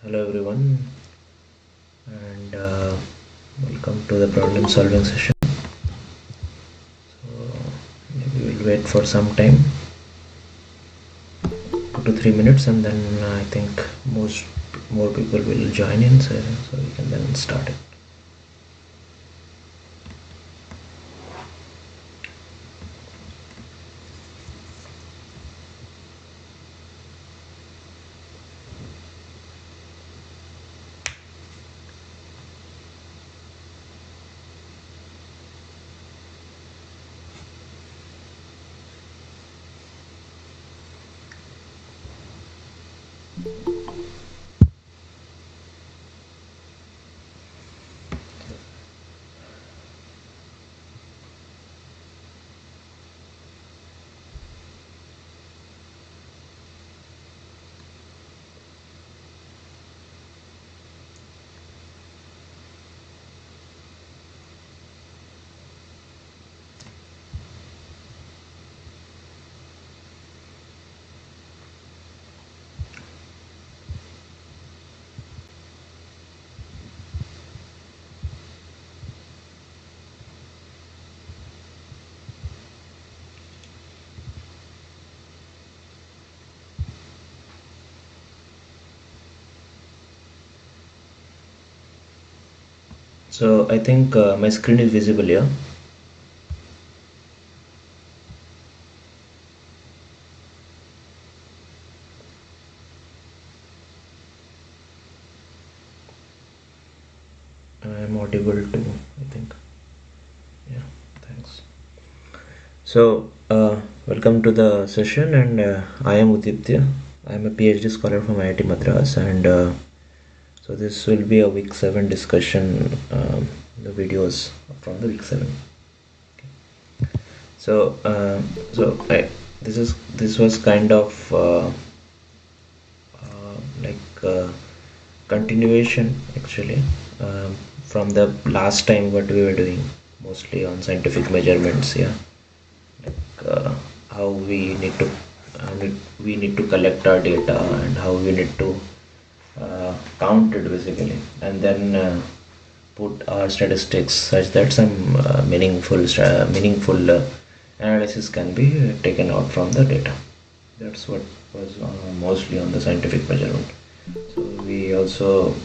Hello everyone, and welcome to the problem solving session. So maybe we'll wait for some time, 2 to 3 minutes, and then I think most more people will join in, so we can then start it. So I think my screen is visible here. I'm audible too, I think. Yeah, thanks. So welcome to the session, and I am Uditya. I am a PhD scholar from IIT Madras, and so this will be a week 7 discussion, the videos from the week 7. So this was kind of like continuation actually, from the last time what we were doing, mostly on scientific measurements. Yeah, like how we need to collect our data, and how we need to count it basically, and then put our statistics such that some meaningful analysis can be taken out from the data. That's what was mostly on the scientific measurement. So we also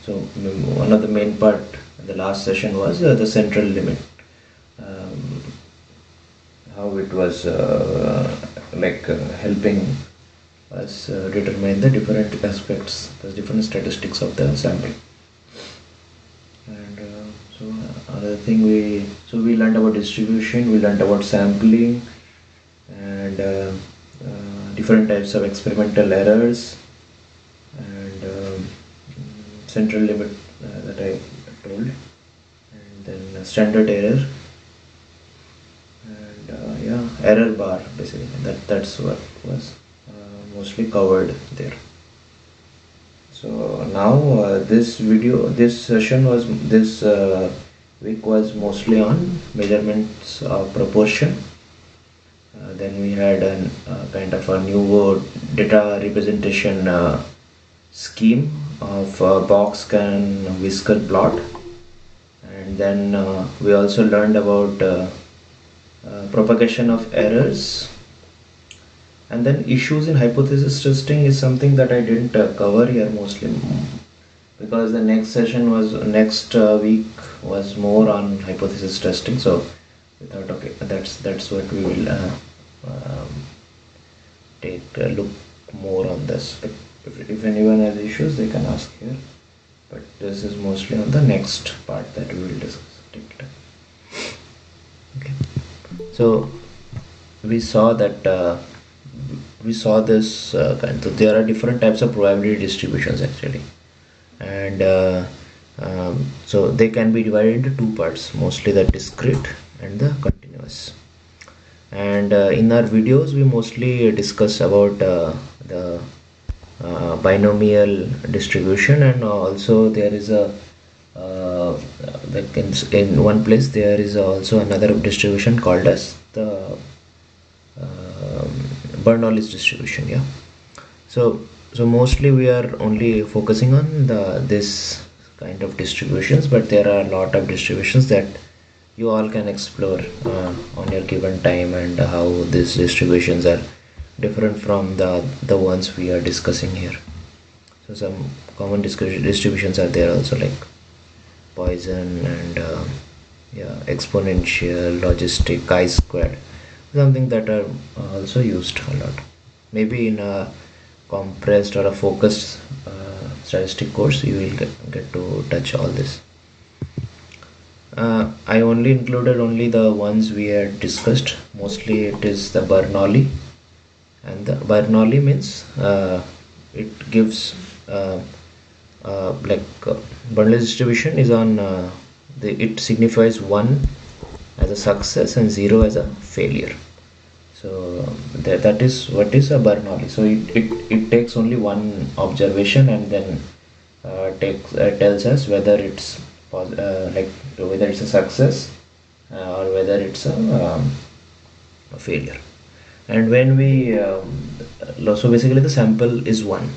one of the main part in the last session was the central limit, um, how it was helping us determine the different aspects, the different statistics of the sample. And another thing, we learned about distribution, we learned about sampling, and different types of experimental errors, and central limit that I told, and then standard error, and yeah, error bar basically. That's what was mostly covered there. So now this session this week was mostly on measurements of proportion. Then we had a kind of a new data representation scheme of box scan whisker plot, and then we also learned about propagation of errors. And then issues in hypothesis testing is something that I didn't cover here mostly, because the next week was more on hypothesis testing. So we thought, okay, that's what we will um, take a look more on this. But if anyone has issues, they can ask here. But this is mostly on the next part that we will discuss. Okay. So we saw that. We saw this kind of, there are different types of probability distributions actually, and so they can be divided into two parts, mostly the discrete and the continuous. And in our videos we mostly discuss about the binomial distribution, and also there is a in one place there is also another distribution called as the Bernoulli's distribution. Yeah, so So mostly we are only focusing on this kind of distributions, but there are a lot of distributions that you all can explore on your given time, and how these distributions are different from the ones we are discussing here. So some common distributions are there also, like Poisson and yeah, exponential, logistic, chi-squared, something that are also used a lot. Maybe in a compressed or a focused statistic course you will get to touch all this. I only included only the ones we had discussed. Mostly it is the Bernoulli, and the Bernoulli means it gives like Bernoulli distribution is on it signifies 1 as a success and 0 as a failure. So that is what is a Bernoulli. So it takes only one observation and then tells us whether it's like whether it's a success or whether it's a failure. And when we so basically the sample is 1,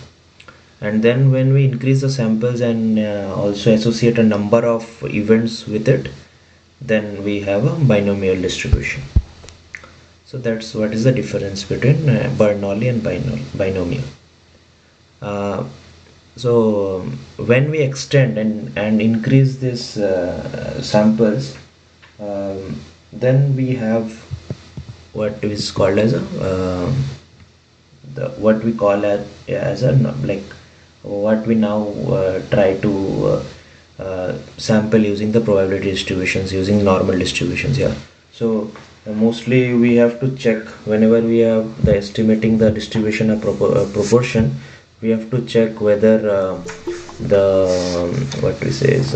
and then when we increase the samples and also associate a number of events with it, then we have a binomial distribution. So that's what is the difference between Bernoulli and binomial. So when we extend and increase this samples, then we have what is called as a what we call as a like what we now try to sample using the probability distributions, using normal distributions here. So mostly we have to check whenever we have the estimating the distribution of proportion, we have to check whether the what we say is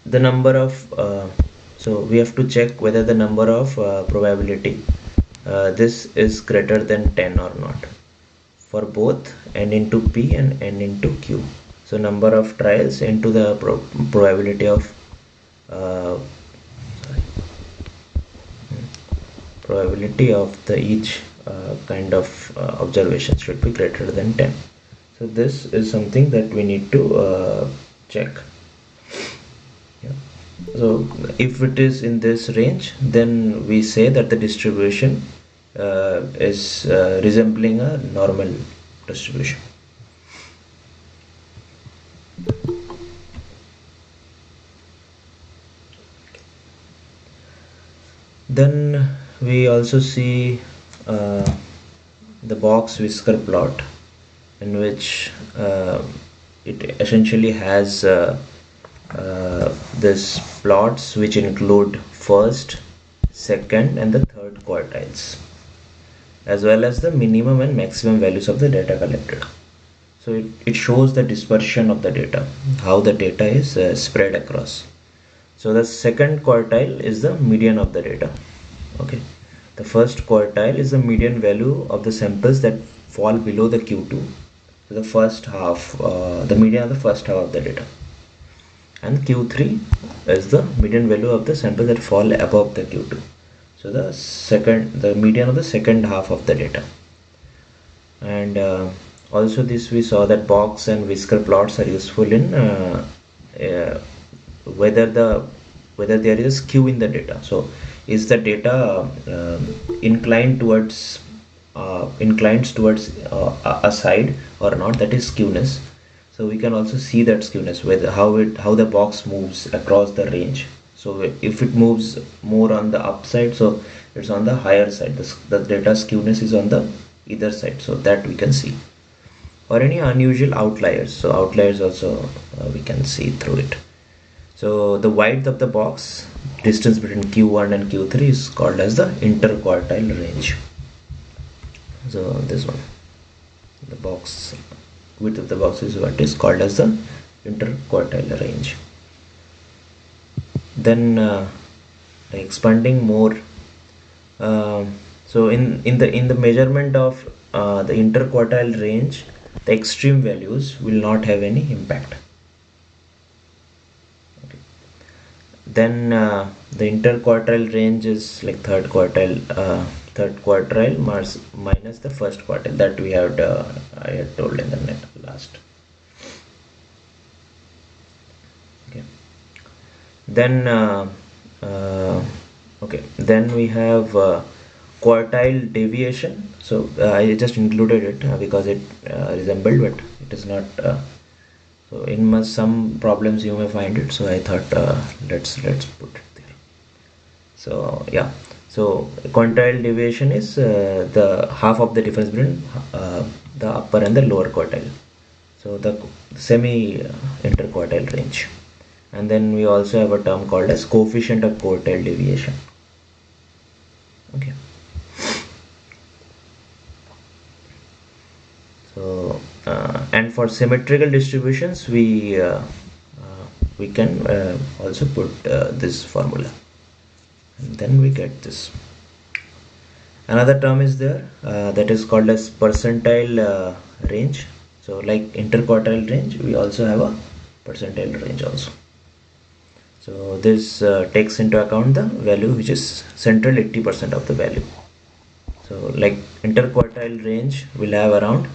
the number of so we have to check whether the number of probability this is greater than 10 or not for both n into p and n into q. So number of trials into the probability of probability of the each kind of observation should be greater than 10. So this is something that we need to check. Yeah. So if it is in this range, then we say that the distribution is resembling a normal distribution. Then we also see the box whisker plot, in which it essentially has this plots which include first, second and the third quartiles, as well as the minimum and maximum values of the data collected. So it shows the dispersion of the data, how the data is spread across. So the second quartile is the median of the data. Okay, the first quartile is the median value of the samples that fall below the Q2. So the first half, the median of the first half of the data, and Q3 is the median value of the samples that fall above the Q2. So the median of the second half of the data. And also this we saw that box and whisker plots are useful in whether there is a skew in the data. So is the data inclined towards a side or not, that is skewness. So we can also see that skewness, whether how the box moves across the range. So if it moves more on the upside, so it's on the higher side, the data skewness is on the either side, so that we can see. Or any unusual outliers, so outliers also we can see through it. So the width of the box, distance between Q1 and Q3, is called as the interquartile range. So this one, the box width of the box is what is called as the interquartile range. Then expanding more, so in the measurement of the interquartile range, the extreme values will not have any impact. Okay. Then the interquartile range is like third quartile, third quartile minus the first quartile that we had I had told in the last. Okay. Then okay, then we have quartile deviation. So I just included it because it resembled, but it is not. So in some problems you may find it. So I thought let's put it there. So yeah. So quantile deviation is the half of the difference between the upper and the lower quartile. So the semi interquartile range. And then we also have a term called as coefficient of quartile deviation. Okay. So and for symmetrical distributions we can also put this formula, and then we get this. Another term is there that is called as percentile range. So like interquartile range, we also have a percentile range also. So this takes into account the value which is central 80% of the value. So like interquartile range will have around,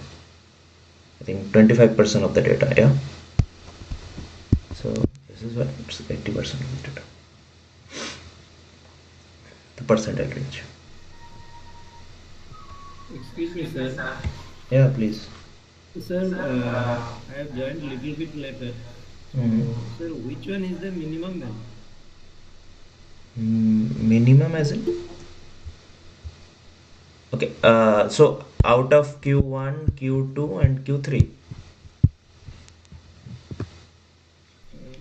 I think, 25% of the data. Yeah. So this is what it's 80% of the data. The percentile range. Excuse me, sir. Yeah, please. Sir, I have joined little bit later. So, sir, which one is the minimum value? Minimum as in? Okay. So out of Q1, Q2, and Q3.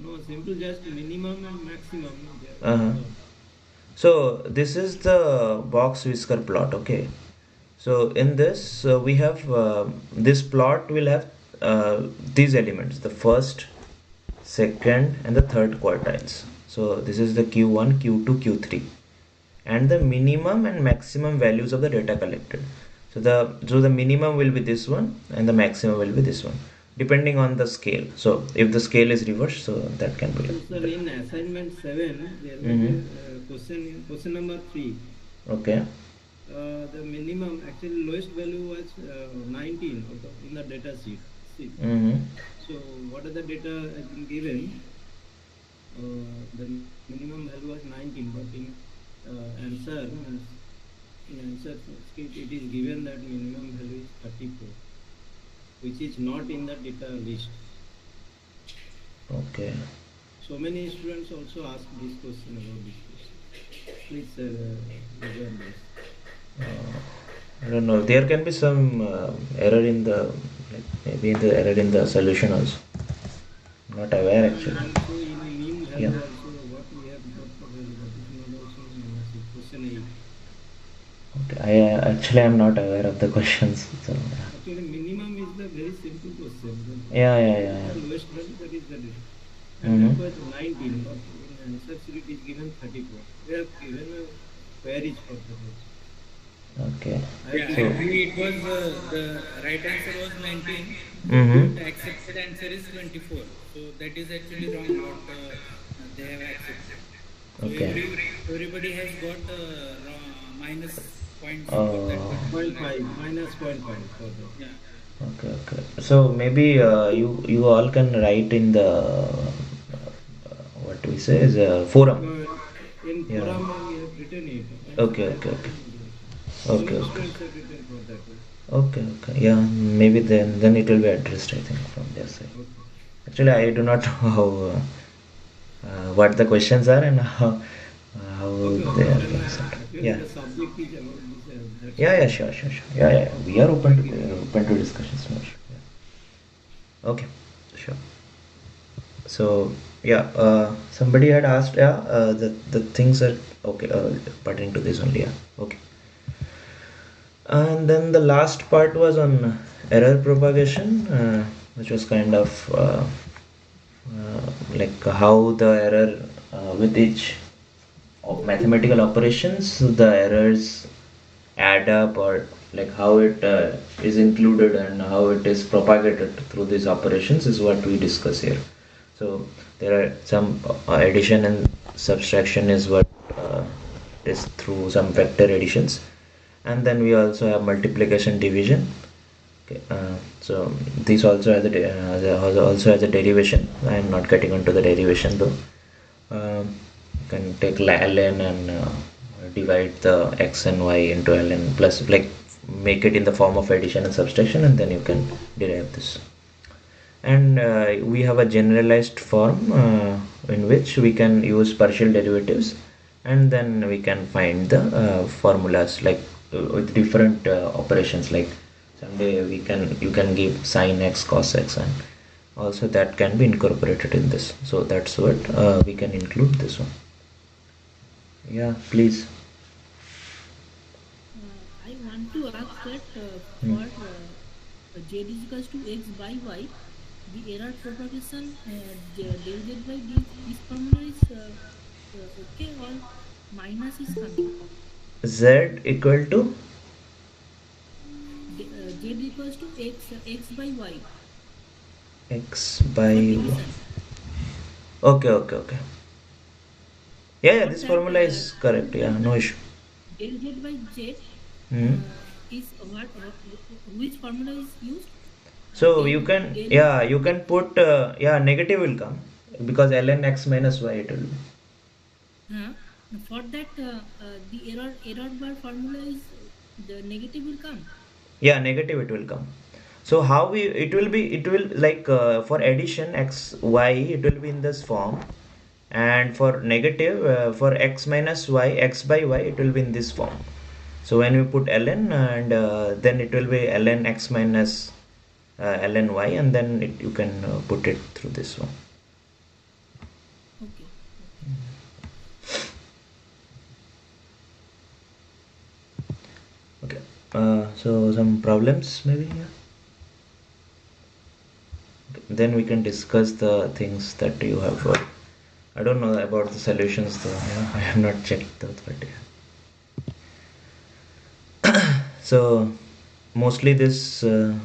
No, simple just minimum and maximum. Uh-huh. So this is the box whisker plot. Okay. So in this we have this plot will have these elements, the first, second, and the third quartiles. So this is the Q1, Q2, Q3, and the minimum and maximum values of the data collected. So the minimum will be this one, and the maximum will be this one, depending on the scale. So if the scale is reversed, so that can be. So sir, in assignment 7, there was a question number 3. Okay. The minimum, actually lowest value was 19 in the data sheet. So what are the data has been given? The minimum value was 19, but in answer script it is given that minimum value is 34, which is not in the data list. Okay. So many students also ask this question about this question. Please, sir, resolve this. I don't know. There can be some error in the, like maybe the error in the solution also. I'm not aware actually. Also in mean value Yeah. also what we have got available is not also in question 8. Okay. I actually am not aware of the questions. So Actually, minimum is the very simple question. yeah. The lowest value, that is the data. And that was 19, but in answer sheet it is given 34. We have given a queries for that. Okay. Yeah, So actually it was the right answer was 19. The accepted answer is 24. So that is actually wrong what they have accepted. So okay. everybody has got minus points for Oh. that particular. 0.5, minus 0.5 for that. Yeah. Okay. So maybe you all can write in the what we say is a forum. In Yeah. forum we have written it. Okay. Students have written for that. Okay. Yeah. Maybe then it will be addressed, I think, from their side. Okay. Actually, I do not know how what the questions are and how they are being set. Actually, Yeah. the subject is about this. That's Yeah. Sure. Yeah. We are open to discussions. No issue. Yeah. Okay. Sure. So yeah, somebody had asked. Yeah. The things are okay. Pertaining to this only. Yeah. Okay. And then the last part was on error propagation, which was kind of like how the error with each of mathematical operations, the errors add up, or like how it is included and how it is propagated through these operations is what we discuss here. So there are some addition and subtraction is what is through some vector additions, and then we also have multiplication division. Okay, so this also has also has a derivation. I am not getting into the derivation though. You can take ln and divide the x and y into ln plus, like make it in the form of addition and subtraction, and then you can derive this. And we have a generalized form in which we can use partial derivatives, and then we can find the formulas, like with different operations, like someday you can give sin x cos x, and also that can be incorporated in this. So that's what we can include this one. Yeah, please. I want to ask that for z is equals to x by y, the error propagation del z by this formula is okay, or minus is coming. Z equal to Z equals to x by y x by for y. division. Okay. Yeah, For this that formula is correct. Yeah, no issue. del z by z Hmm. is what which formula is used? So Del- you can, del- yeah, you can put, yeah, negative will come because ln x minus y it will be. Huh? For that the error bar formula is the negative will come. Yeah, negative it will come. So how we, it will like for addition x y it will be in this form, and for negative for x minus y, x by y, it will be in this form. So when we put ln, and then it will be ln x minus ln y, and then you can put it through this one. Okay. Okay. So some problems maybe here. Okay. Then we can discuss the things that you have. I don't know about the solutions though. Yeah, I have not checked those, but yeah. So mostly this the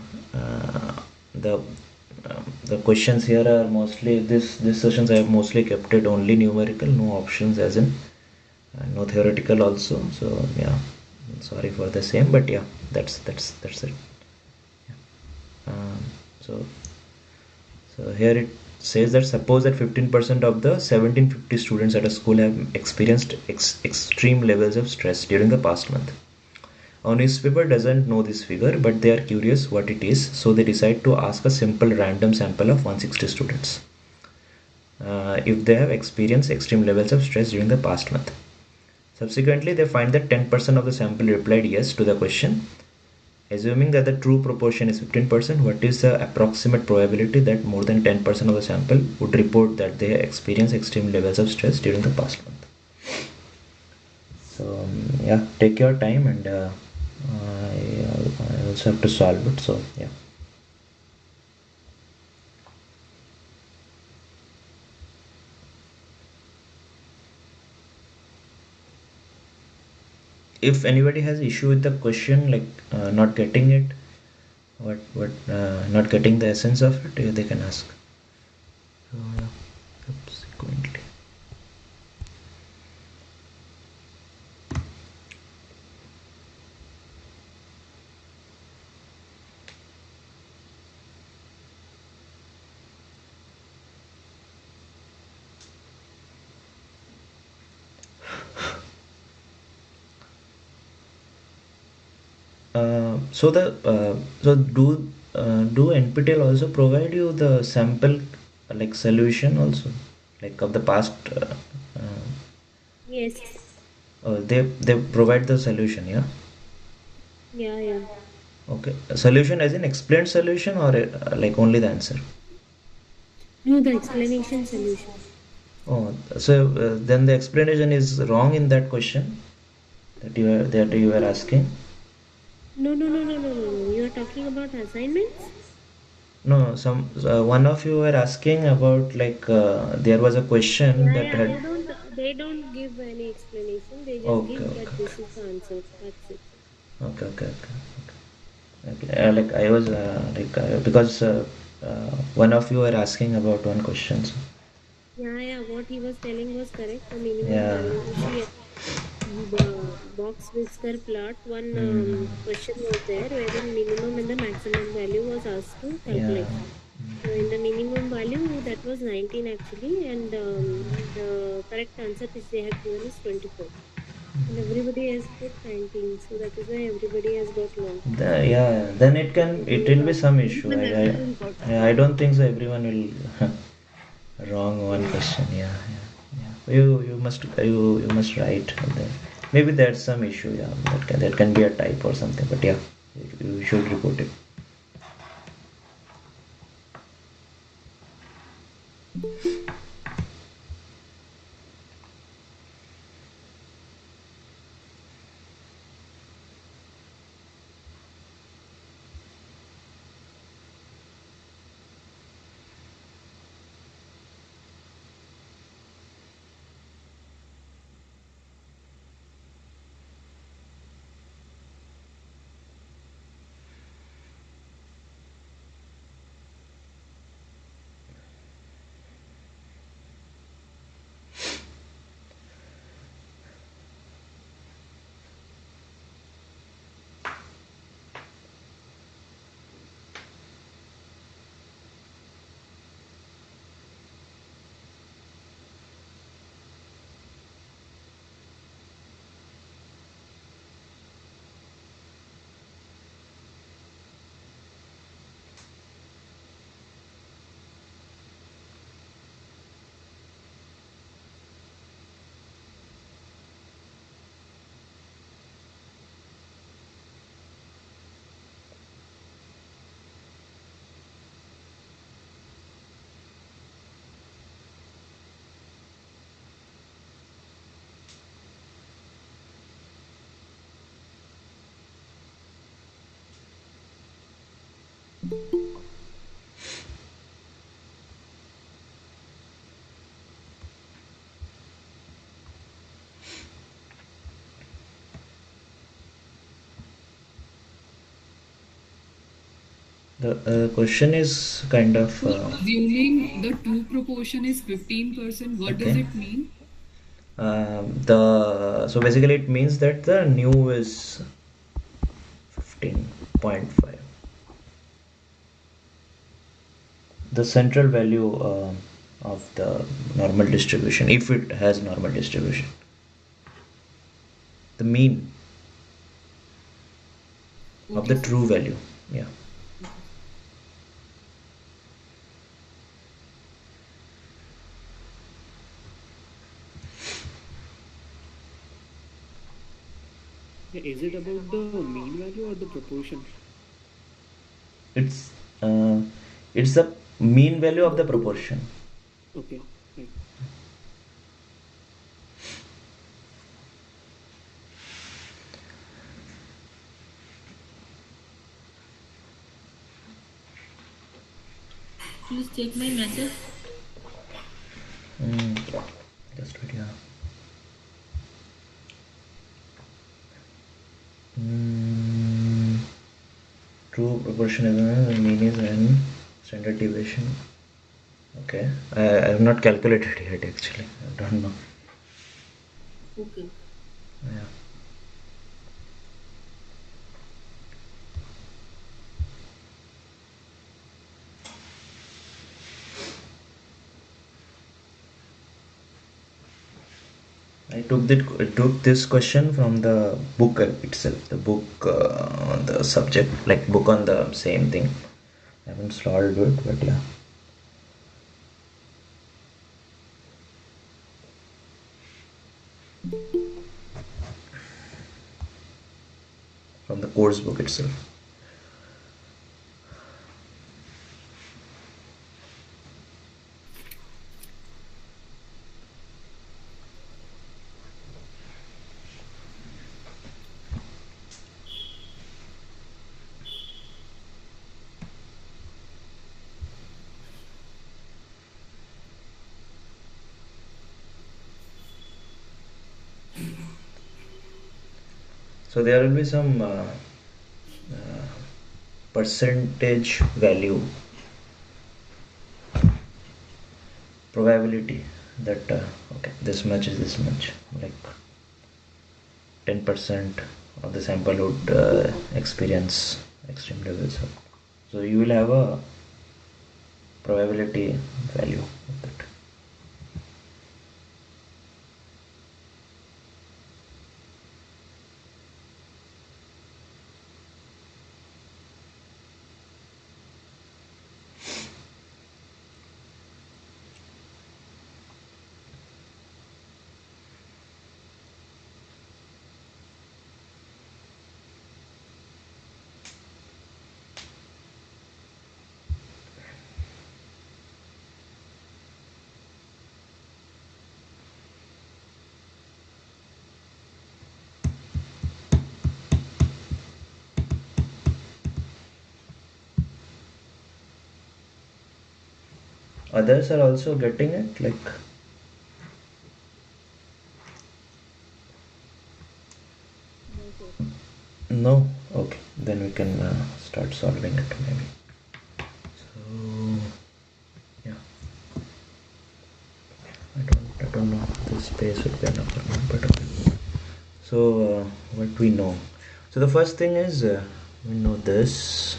questions here are mostly this sessions I have mostly kept it only numerical, no options as in no theoretical also. So yeah, sorry for the same, but yeah, that's it. Yeah. So here it says that suppose that 15% of the 1750 students at a school have experienced extreme levels of stress during the past month. A newspaper doesn't know this figure, but they are curious what it is, so they decide to ask a simple random sample of 160 students if they have experienced extreme levels of stress during the past month. Subsequently, they find that 10% of the sample replied yes to the question. Assuming that the true proportion is 15%, what is the approximate probability that more than 10% of the sample would report that they experienced extreme levels of stress during the past month? So yeah, take your time, and I also have to solve it. So yeah. If anybody has issue with the question, like not getting it, not getting the essence of it, they can ask. So yeah, subsequently. So do NPTEL also provide you the sample like solution also, like of the past? Yes. They provide the solution, yeah. Yeah. Okay, a solution as in explained solution, or like only the answer? No, the explanation solution. Oh, so then the explanation is wrong in that question that you were asking. No. You are talking about assignments? No, some one of you were asking about, like there was a question that Yeah. had. They don't give any explanation. They just Okay, give okay, that this is the answer. That's it. okay. Like I was because one of you were asking about one question. So. Yeah. What he was telling was correct. The minimum Yeah. value. box whisker plot, one question was there wherein minimum and the maximum value was asked to calculate. Yeah. So in the minimum value, that was 19 actually, and the correct answer which they have given is 24. And everybody has put 19, so that is why everybody has got long. Yeah, then it will be some issue. Even everyone got I don't think so. Everyone will wrong one question. Yeah. You must write there. Maybe there's some issue. Yeah, that can be a type or something. But yeah, you should report it. The question is kind of So assuming the 2 proportion is 15%, what does okay. it mean? So basically it means that the nu is 15.5. The central value of the normal distribution, if it has normal distribution, the mean of the Okay. true value. Yeah. Is it about the mean value or the proportion? It's the mean value of the proportion. Okay, right. Please check my message. Just wait, yeah. True proportion is mean is n standard deviation. Okay, I have not calculated yet actually. I don't know. Okay. Yeah. I took this question from the book itself, the book on the subject, like book on the same thing. I haven't solved it, but yeah. From the course book itself. So there will be some percentage value probability that okay, this much is this much, like 10% of the sample would experience extreme levels. So you will have a probability value of that. Others are also getting it, like no? Okay, then we can start solving it maybe. So yeah, I don't know if this space would be enough or not, but okay. So what we know, so the first thing is we know this,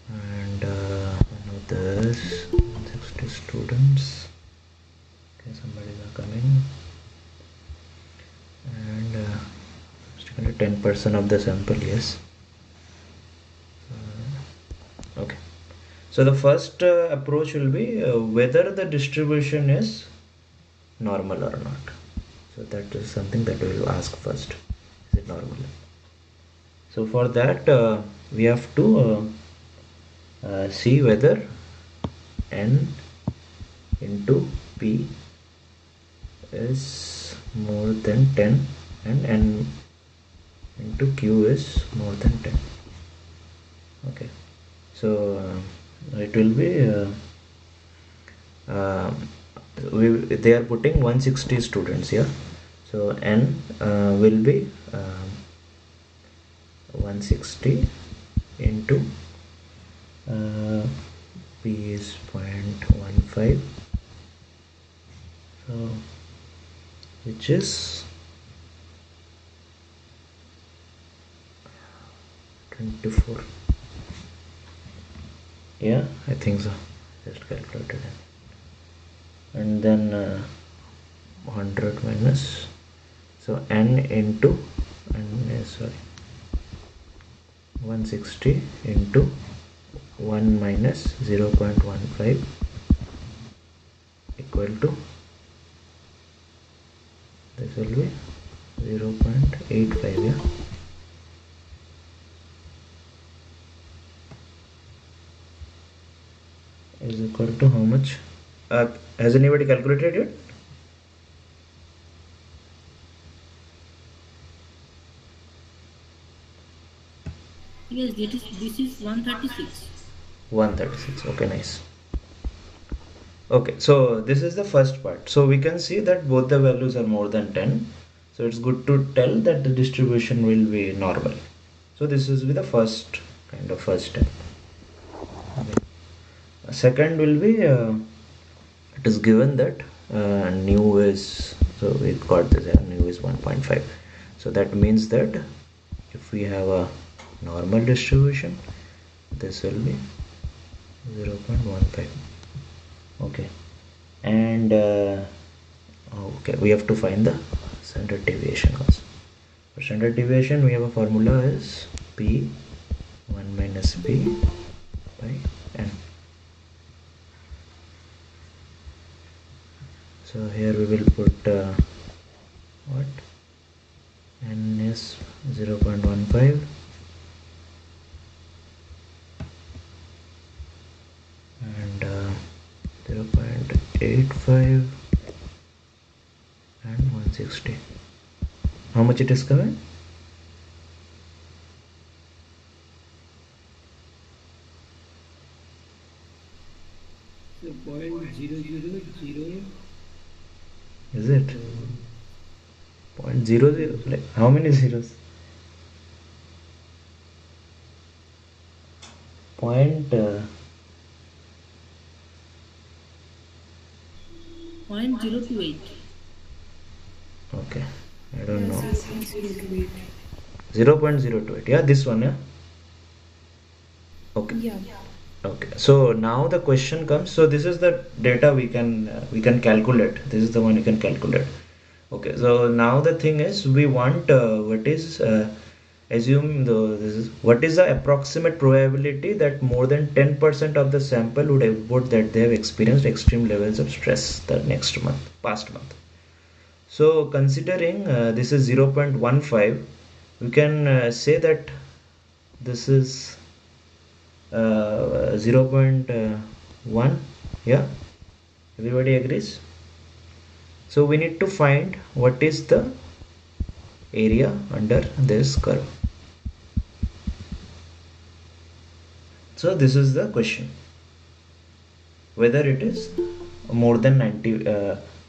and we know this 160 students. Okay, somebody is coming, and 10% of the sample, yes. Okay, so the first approach will be whether the distribution is normal or not. So that is something that we will ask first. Is it normal? So for that we have to see whether n into p is more than 10 and n into q is more than 10. Okay, so it will be they are putting 160 students here, so n will be 160 into p is 0.15, so which is 24. Yeah, I think so. Just calculated it. And then 100 minus, so n into 160 into 1 minus 0.15 equal to, this will be 0.85. yeah, is equal to how much? Has anybody calculated it? Yes, this is 136. 136. Okay, nice. Okay, so this is the first part. So we can see that both the values are more than 10. So it's good to tell that the distribution will be normal. So this is the first step. Okay. Second will be it is given that nu is, so we got this nu is 1.5. So that means that if we have a normal distribution, this will be 0.15. okay, and okay, we have to find the standard deviation also. For standard deviation we have a formula is p 1 minus p by n. So here we will put what, n is 0.15 and 0.85 and 160. How much it is coming? So 0.000. Is it 0.00? Like how many zeros? Point 0.028. okay, I don't know. 0.028. 0.028. Yeah, this one. Yeah. Okay. Yeah. Okay. So now the question comes. So this is the data we can calculate. This is the one you can calculate. Okay. So now the thing is we want what is assume this is what is the approximate probability that more than 10% of the sample would report that they have experienced extreme levels of stress the next month, past month. So considering this is 0.15, we can say that this is 0.1. Yeah, everybody agrees. So we need to find what is the area under this curve. So this is the question, whether it is more than 90,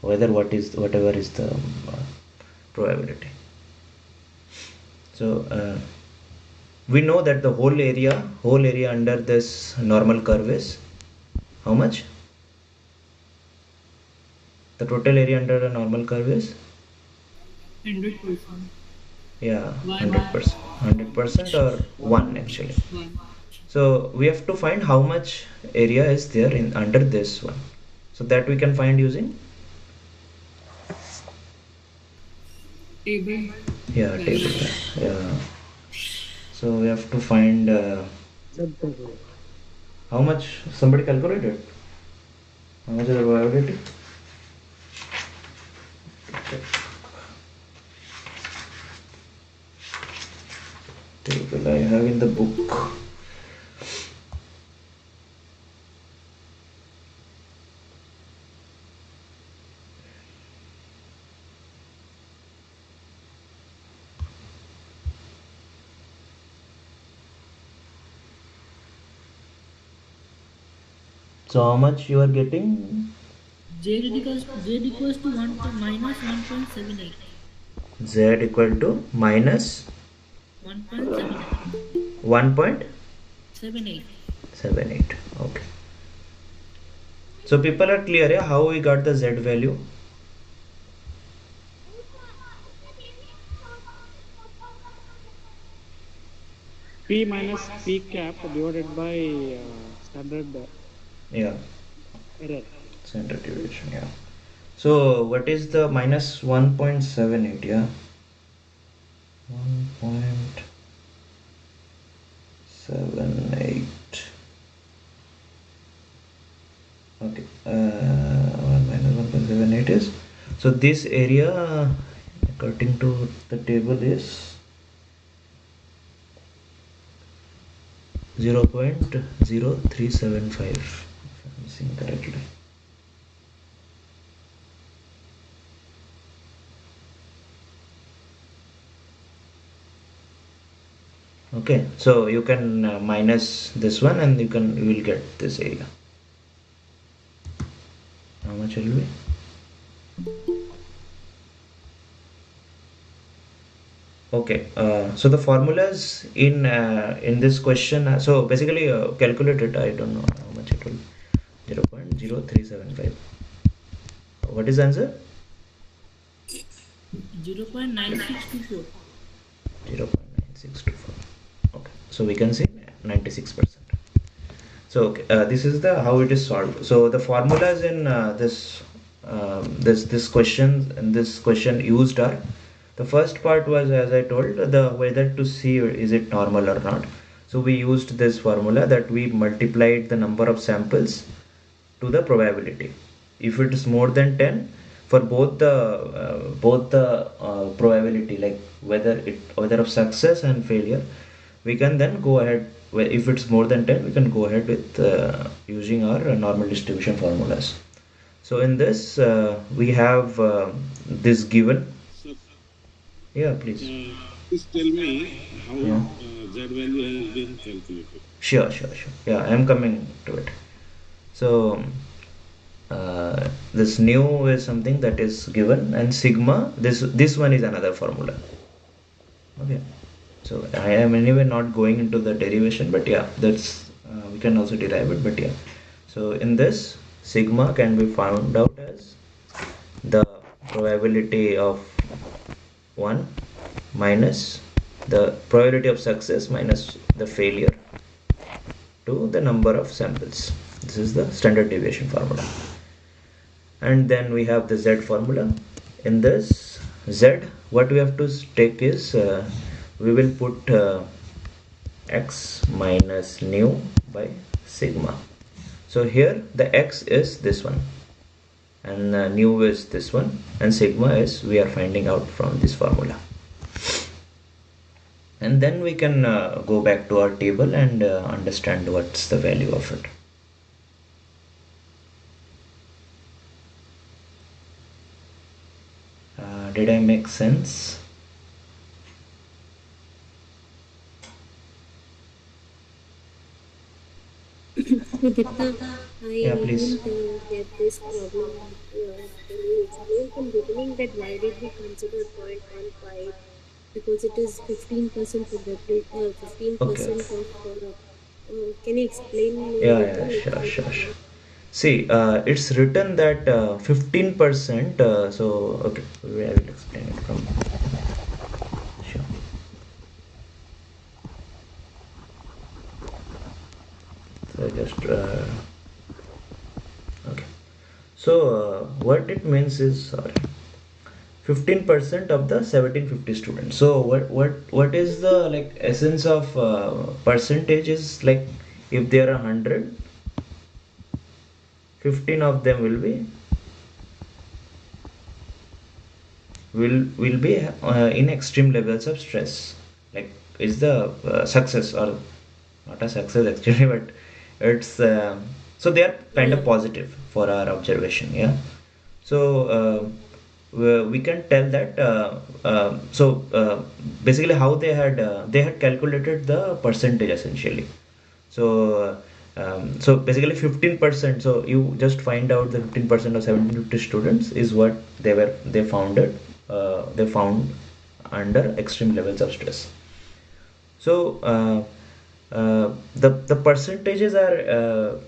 whatever is the probability. So we know that the whole area under this normal curve is how much? The total area under a normal curve is 100%. yeah, 100%. 100% or 1 actually. 1. So we have to find how much area is there in under this one. So that we can find using Table. yeah, table. Yeah. So we have to find how much somebody calculated. How much is the probability? Table I have in the book. So how much you are getting? Z equals to minus 1.78. Z equal to minus 1.78. 1.78. Okay. So people are clear, yeah, how we got the Z value? P minus P cap divided by standard Yeah, error. standard deviation. Yeah. So what is the minus 1.78? Yeah, 1.78. Okay. 1 minus 1.78 is, so this area according to the table is 0.0375, if I'm seeing correctly. Okay, so you can minus this one and you will get this area. How much will be? Okay, so the formulas in this question, so basically calculated, I don't know how much it will be. 0.0375. What is the answer? 0.9624. 0.9624. Okay, so we can say 96%. So okay, this is the how it is solved. So the formulas in this question used are, the first part was, as I told, the whether to see is it normal or not. So we used this formula that we multiplied the number of samples to the probability. If it is more than 10 for both the probability, like whether of success and failure, we can then go ahead. If it's more than 10, we can go ahead with using our normal distribution formulas. So in this we have this given. So, Yeah, please. please tell me how Yeah. Z value has been calculated. Sure. Yeah, I am coming to it. So this nu is something that is given, and sigma, this one is another formula. Okay, so I am anyway not going into the derivation, but yeah, that's we can also derive it, but yeah. So in this, sigma can be found out as the probability of 1 minus the probability of success minus the failure to the number of samples. This is the standard deviation formula. And then we have the Z formula. In this Z, what we have to take is we will put x minus nu by sigma. So here the x is this one, and nu is this one, and sigma is we are finding out from this formula. And then we can go back to our table and understand what's the value of it. Did I make sense? Vidita, Yeah, please. didn't get this problem. Can you explain from beginning that why did we consider 0.15? Because it is 15% probability, 15% of. Can you explain more? Yeah, sure. See, it's written that 15%. So, okay, I will explain it from. Sure. So just okay. So what it means is, sorry, 15% of the 1750 students. So what is the like essence of percentage is like if there are 100, 15 of them will be in extreme levels of stress. Like is the success, or not a success actually, but it's so they are kind of positive for our observation. Yeah. So we can tell that basically how they had calculated the percentage essentially. So so basically 15%. So you just find out the 15% of 1750 students is what they found under extreme levels of stress. So the percentages are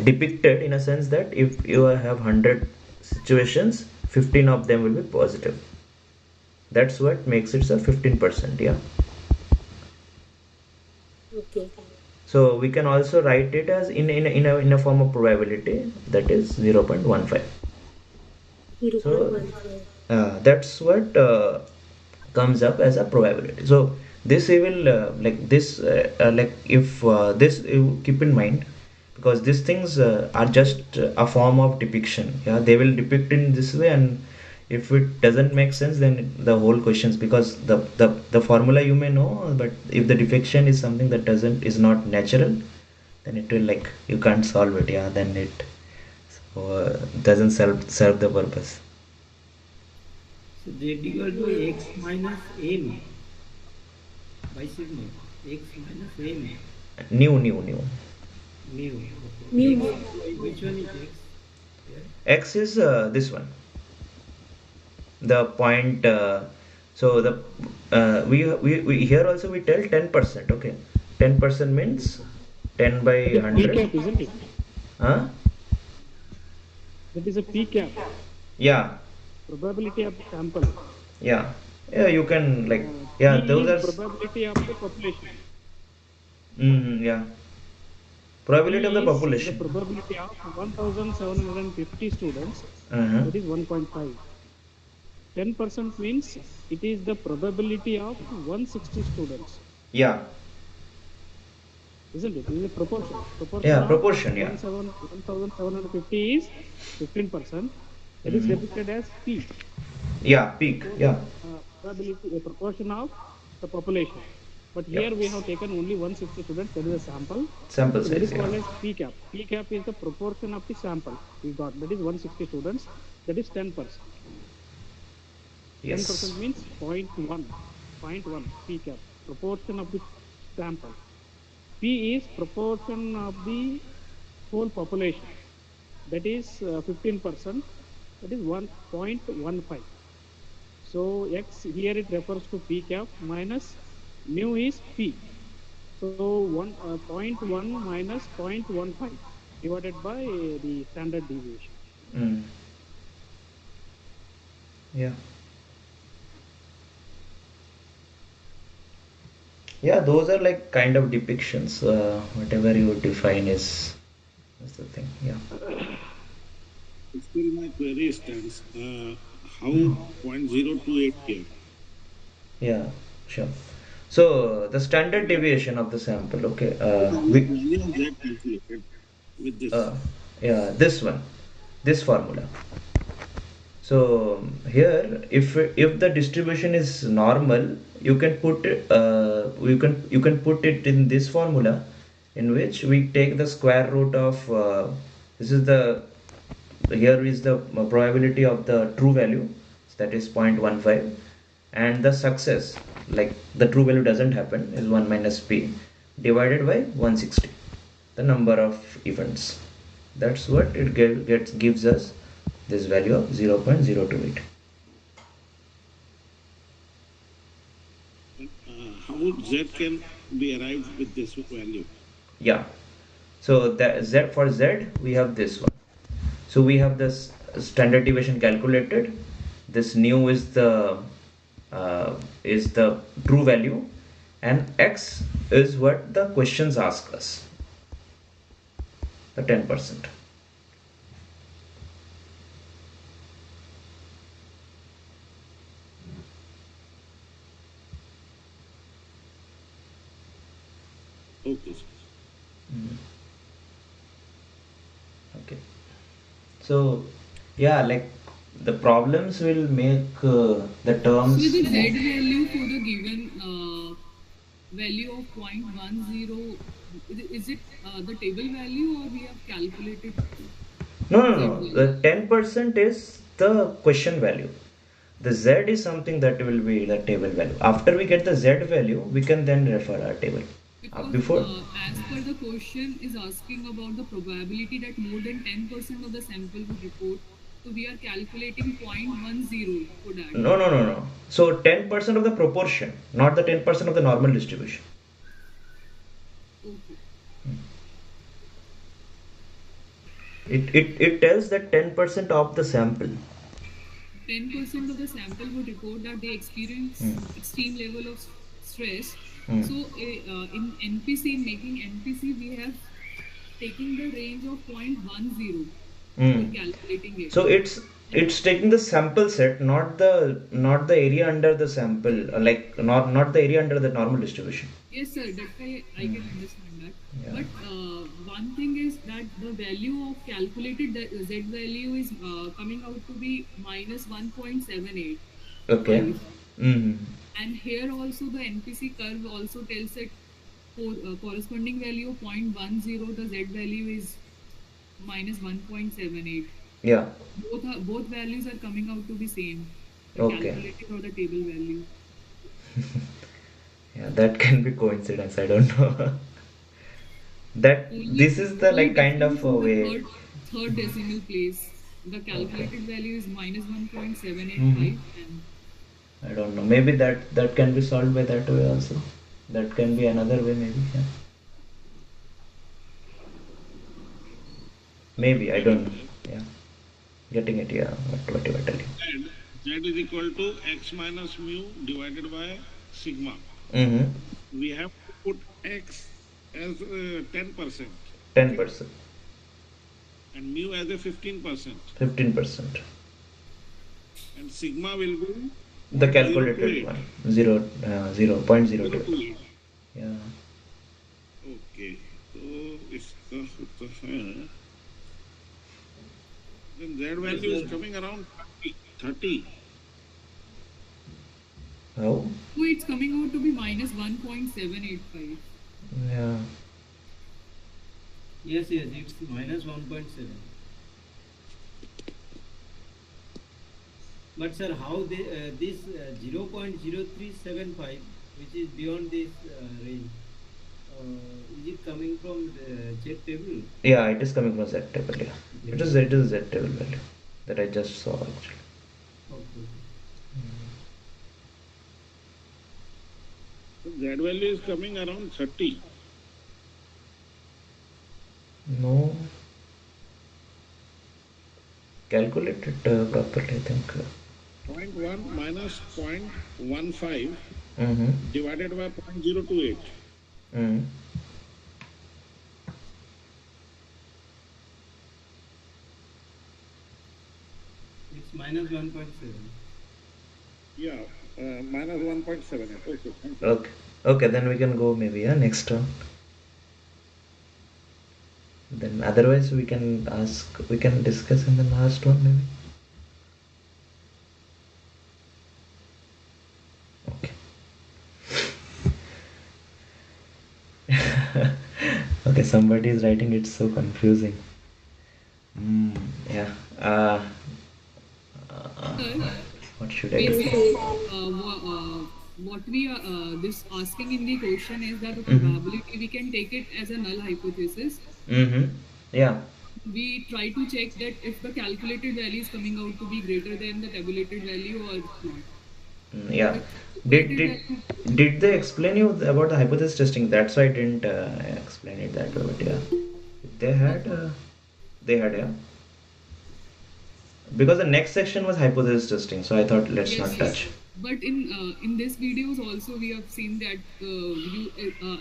depicted in a sense that if you have 100 situations, 15 of them will be positive. That's what makes it a 15%. Yeah. Okay. So we can also write it as in a form of probability, that is 0.15. 0.15. So that's what comes up as a probability. So this we will like this like if this you keep in mind, because these things are just a form of depiction. Yeah, they will depict in this way, and if it doesn't make sense, then the whole questions, because the formula you may know, but if the depiction is something that is not natural, then it will like you can't solve it. Yeah, then it doesn't serve the purpose. So Z equal to x minus m by sigma. X minus m. New. Mu. Okay. Mu. Which one is x? Yeah. X is this one. The point. So the we here also we tell 10%. Okay, 10% means 10 by 100. P cap, isn't it? Huh? That is a P cap. Yeah. Probability of the sample. Yeah. You can like those are probability of the population. Yeah. Probability of the population. The probability of 1,750 students. That is 1.5. 10% means it is the probability of 160 students. Yeah. Isn't it? It is a proportion. Proportion. Yeah. 1,750 is 15%. That is depicted as P. Yeah, peak. Yeah. Probability, a proportion of the population. But here we have taken only 160 students. That is a sample. Sample size. That is called as P cap. P cap is the proportion of the sample we got. That is 160 students. That is 10%. Yes. 10% means 0.1. 0.1 P cap. Proportion of the sample. P is proportion of the whole population. That is 15%. That is 1.15. So x here it refers to P cap minus mu is P. So 0.1 minus 0.15 divided by the standard deviation. Yeah. Yeah, those are like kind of depictions. Whatever you define is the thing. Yeah. Still, my query stands. How Hmm. 0.028 here? Yeah, sure. So the standard deviation of the sample, okay. What value of Z calculated with this? Uh, yeah, this one, this formula. So here, if the distribution is normal, you can put you can put it in this formula, in which we take the square root of this is the here is the probability of the true value, that is 0.15, and the success, like the true value doesn't happen, is 1 minus p divided by 160, the number of events. That's what it gives us this value of 0.028. How Z can be arrived with this value? Yeah, so that z, for z we have this one. So we have this standard deviation calculated. This nu is the true value, and x is what the questions ask us, the 10%. Okay, sir. Okay. So yeah, like the problems will make the So terms. the Z value for the given value of 0.10, is it the table value or we have calculated No, no, Z no. value? The 10% is the question value. The z is something that will be the table value. After we get the z value, we can then refer our table. Because Before, as per the question is asking about the probability that more than 10% of the sample would report. So we are calculating 0.10 for that. no, no, no, no. So 10% of the proportion, not the 10% of the normal distribution. Okay. It tells that 10% of the sample. 10% of the sample would report that they experience extreme level of stress. Hmm. So in NPC, making NPC, we have taking the range of 0.10 for calculating it. So it's taking the sample set, not the area under the sample, like not the area under the normal distribution. Yes, sir, that I can understand that. Yeah. But one thing is that the value of calculated the Z value is coming out to be minus 1.78. Okay. Mm-hmm. And here also the NPC curve also tells that for corresponding value of 0.10, the Z value is minus 1.78. Yeah. Both values are coming out to be same. The Okay. calculated or the table value. Yeah, that can be coincidence. I don't know. That this is the like kind of a way. Third decimal place. The calculated value is minus 1.785 and I don't know. Maybe that can be solved by that way also. That can be another way, maybe. Yeah. Maybe I don't know. Yeah. Getting it. Yeah. What you are telling. And Z is equal to x minus mu divided by sigma. Mm-hmm. We have to put x as 10%. 10%. And mu as a 15%. 15%. And sigma will be The calculated 0.028. one. 0.02. 0.028. Yeah. Okay. So इसका होता है. Then Z value is coming around 30. How? so it's coming out to be minus 1.785. Yeah. Yes, it's minus 1.7. But sir, how this 0.0375, which is beyond this range, is it coming from the Z table? Yeah, it is coming from Z table. Yeah. It is Z table value that I just saw actually. Okay. So Z value is coming around 30. No. Calculate it properly, I think. 0.1 minus 0.15 Mm-hmm. divided by 0.028. Mm. It's minus 1.7. Yeah, minus 1.78. Okay, thank you. Okay. Okay, then we can go maybe, yeah, next one. Then otherwise we can discuss in the last one maybe. Okay. Okay, somebody is writing, it's so confusing. Yeah. Sir, What should I do? basically, what we are this asking in the question is that the probability we can take it as a null hypothesis. Mm-hmm. Yeah. We try to check that if the calculated value is coming out to be greater than the tabulated value or not. Yeah. If Did calculated did value, did they explain you about the hypothesis testing? That's why I didn't explain it that way. But yeah, they had yeah. Because the next section was hypothesis testing, so I thought let's not yes, yes. touch. But in this videos also we have seen that you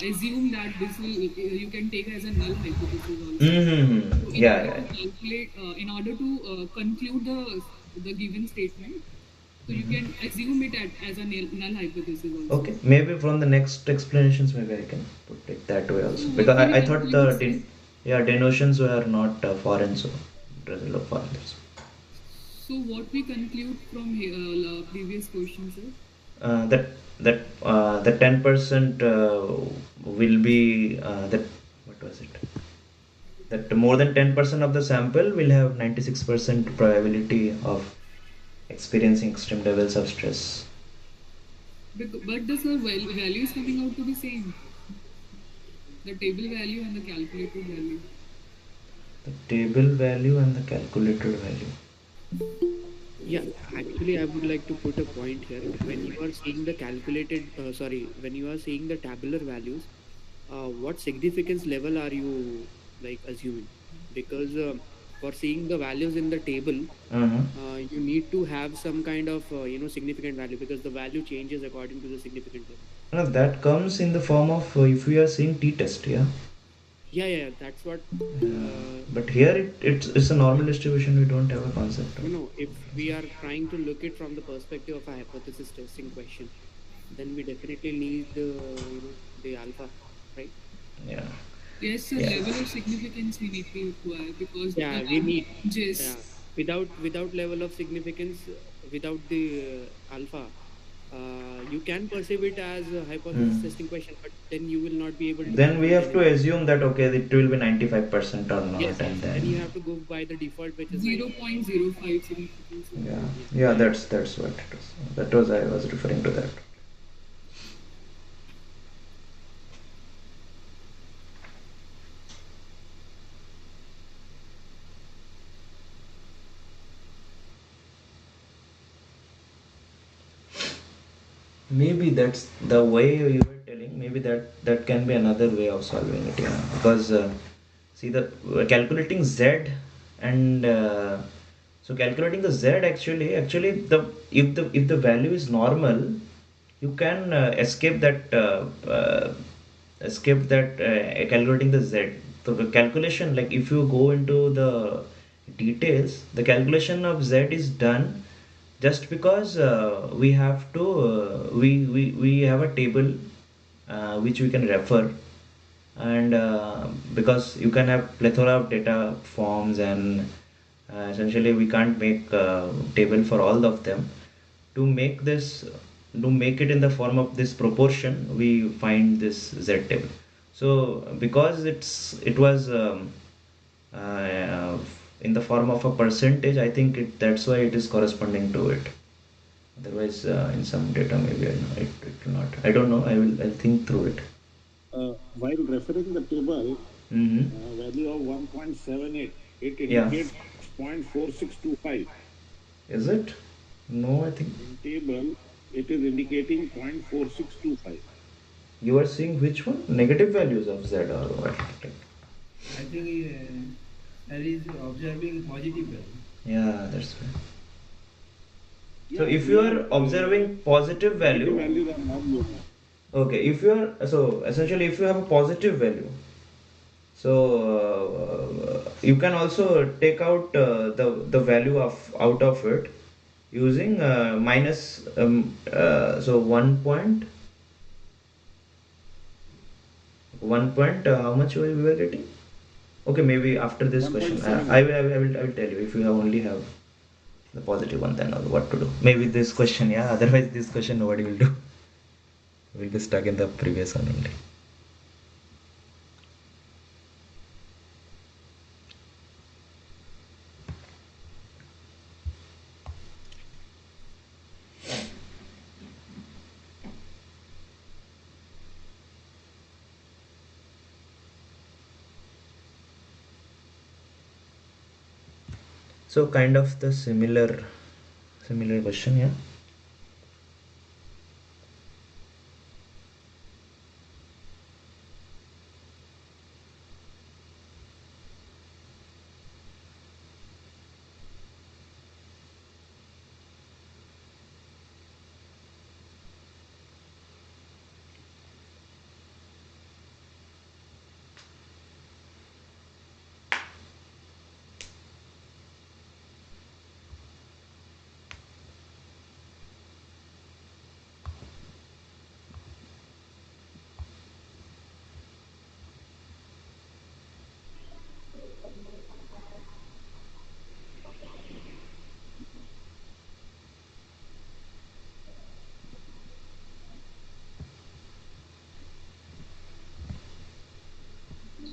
assume that this will you can take as a null hypothesis also. Mm-hmm. So in Yeah, order yeah. to calculate, in order to conclude the given statement, so you can assume it as a null hypothesis also. Okay, maybe from the next explanations, maybe I can put it that way also. So Because what we I thought conclude is, yeah, denotions were not foreign, so result of foreign. so what we conclude from here, previous questions, sir? That the 10% will be that what was it? That more than 10% of the sample will have 96% probability of experiencing extreme levels of stress. But the sir value is coming out to be same. The table value and the calculated value. The table value and the calculated value. Yeah, actually, I would like to put a point here. When you are seeing the when you are seeing the tabular values, what significance level are you like assuming? Because for seeing the values in the table, you need to have some kind of significant value because the value changes according to the significant level. No, that comes in the form of if we are seeing t-test, yeah. Yeah, that's what. But here it's a normal distribution. We don't have a concept of. No, if we are trying to look it from the perspective of a hypothesis testing question, then we definitely need the alpha, right? Yeah. Yes, sir. Yeah. Level of significance we need to require because We need. just Without level of significance, without the alpha, you can perceive it as a hypothesis testing question, but then you will not be able to. Then we have to assume that okay, it will be 95% or not, Yes, and then you have to go by the default, which is 0.05 significance. yeah, that's what it was. That was I was referring to that. Maybe that's the way you were telling. Maybe that can be another way of solving it. Yeah, because see the calculating z and so calculating the z actually the if the value is normal, you can escape that calculating the z. So the calculation, like if you go into the details, the calculation of z is done just because we have to we have a table which we can refer, and because you can have plethora of data forms, and essentially we can't make a table for all of them. To make this, to make it in the form of this proportion, we find this z table. So because it was uh, in the form of a percentage, I think that's why it is corresponding to it. Otherwise in some data maybe it will not. I don't know, I'll think through it. While referring the table, value of 1.78, it indicates 0.4625. Is it? No, I think in table it is indicating 0.4625. You are seeing which one? Negative values of z or what? I think that is observing positive value. Yeah, that's right. So if you are observing positive value, values are not used. okay, if you are, so essentially if you have a positive value, so you can also take out the value of out of it using minus so 1 point how much we were getting. Okay, maybe after this question, 1.7. I will tell you if you have only have the positive one, then what to do. Maybe this question, yeah. Otherwise, this question nobody will do. We'll be stuck in the previous one only. So kind of the similar question, yeah.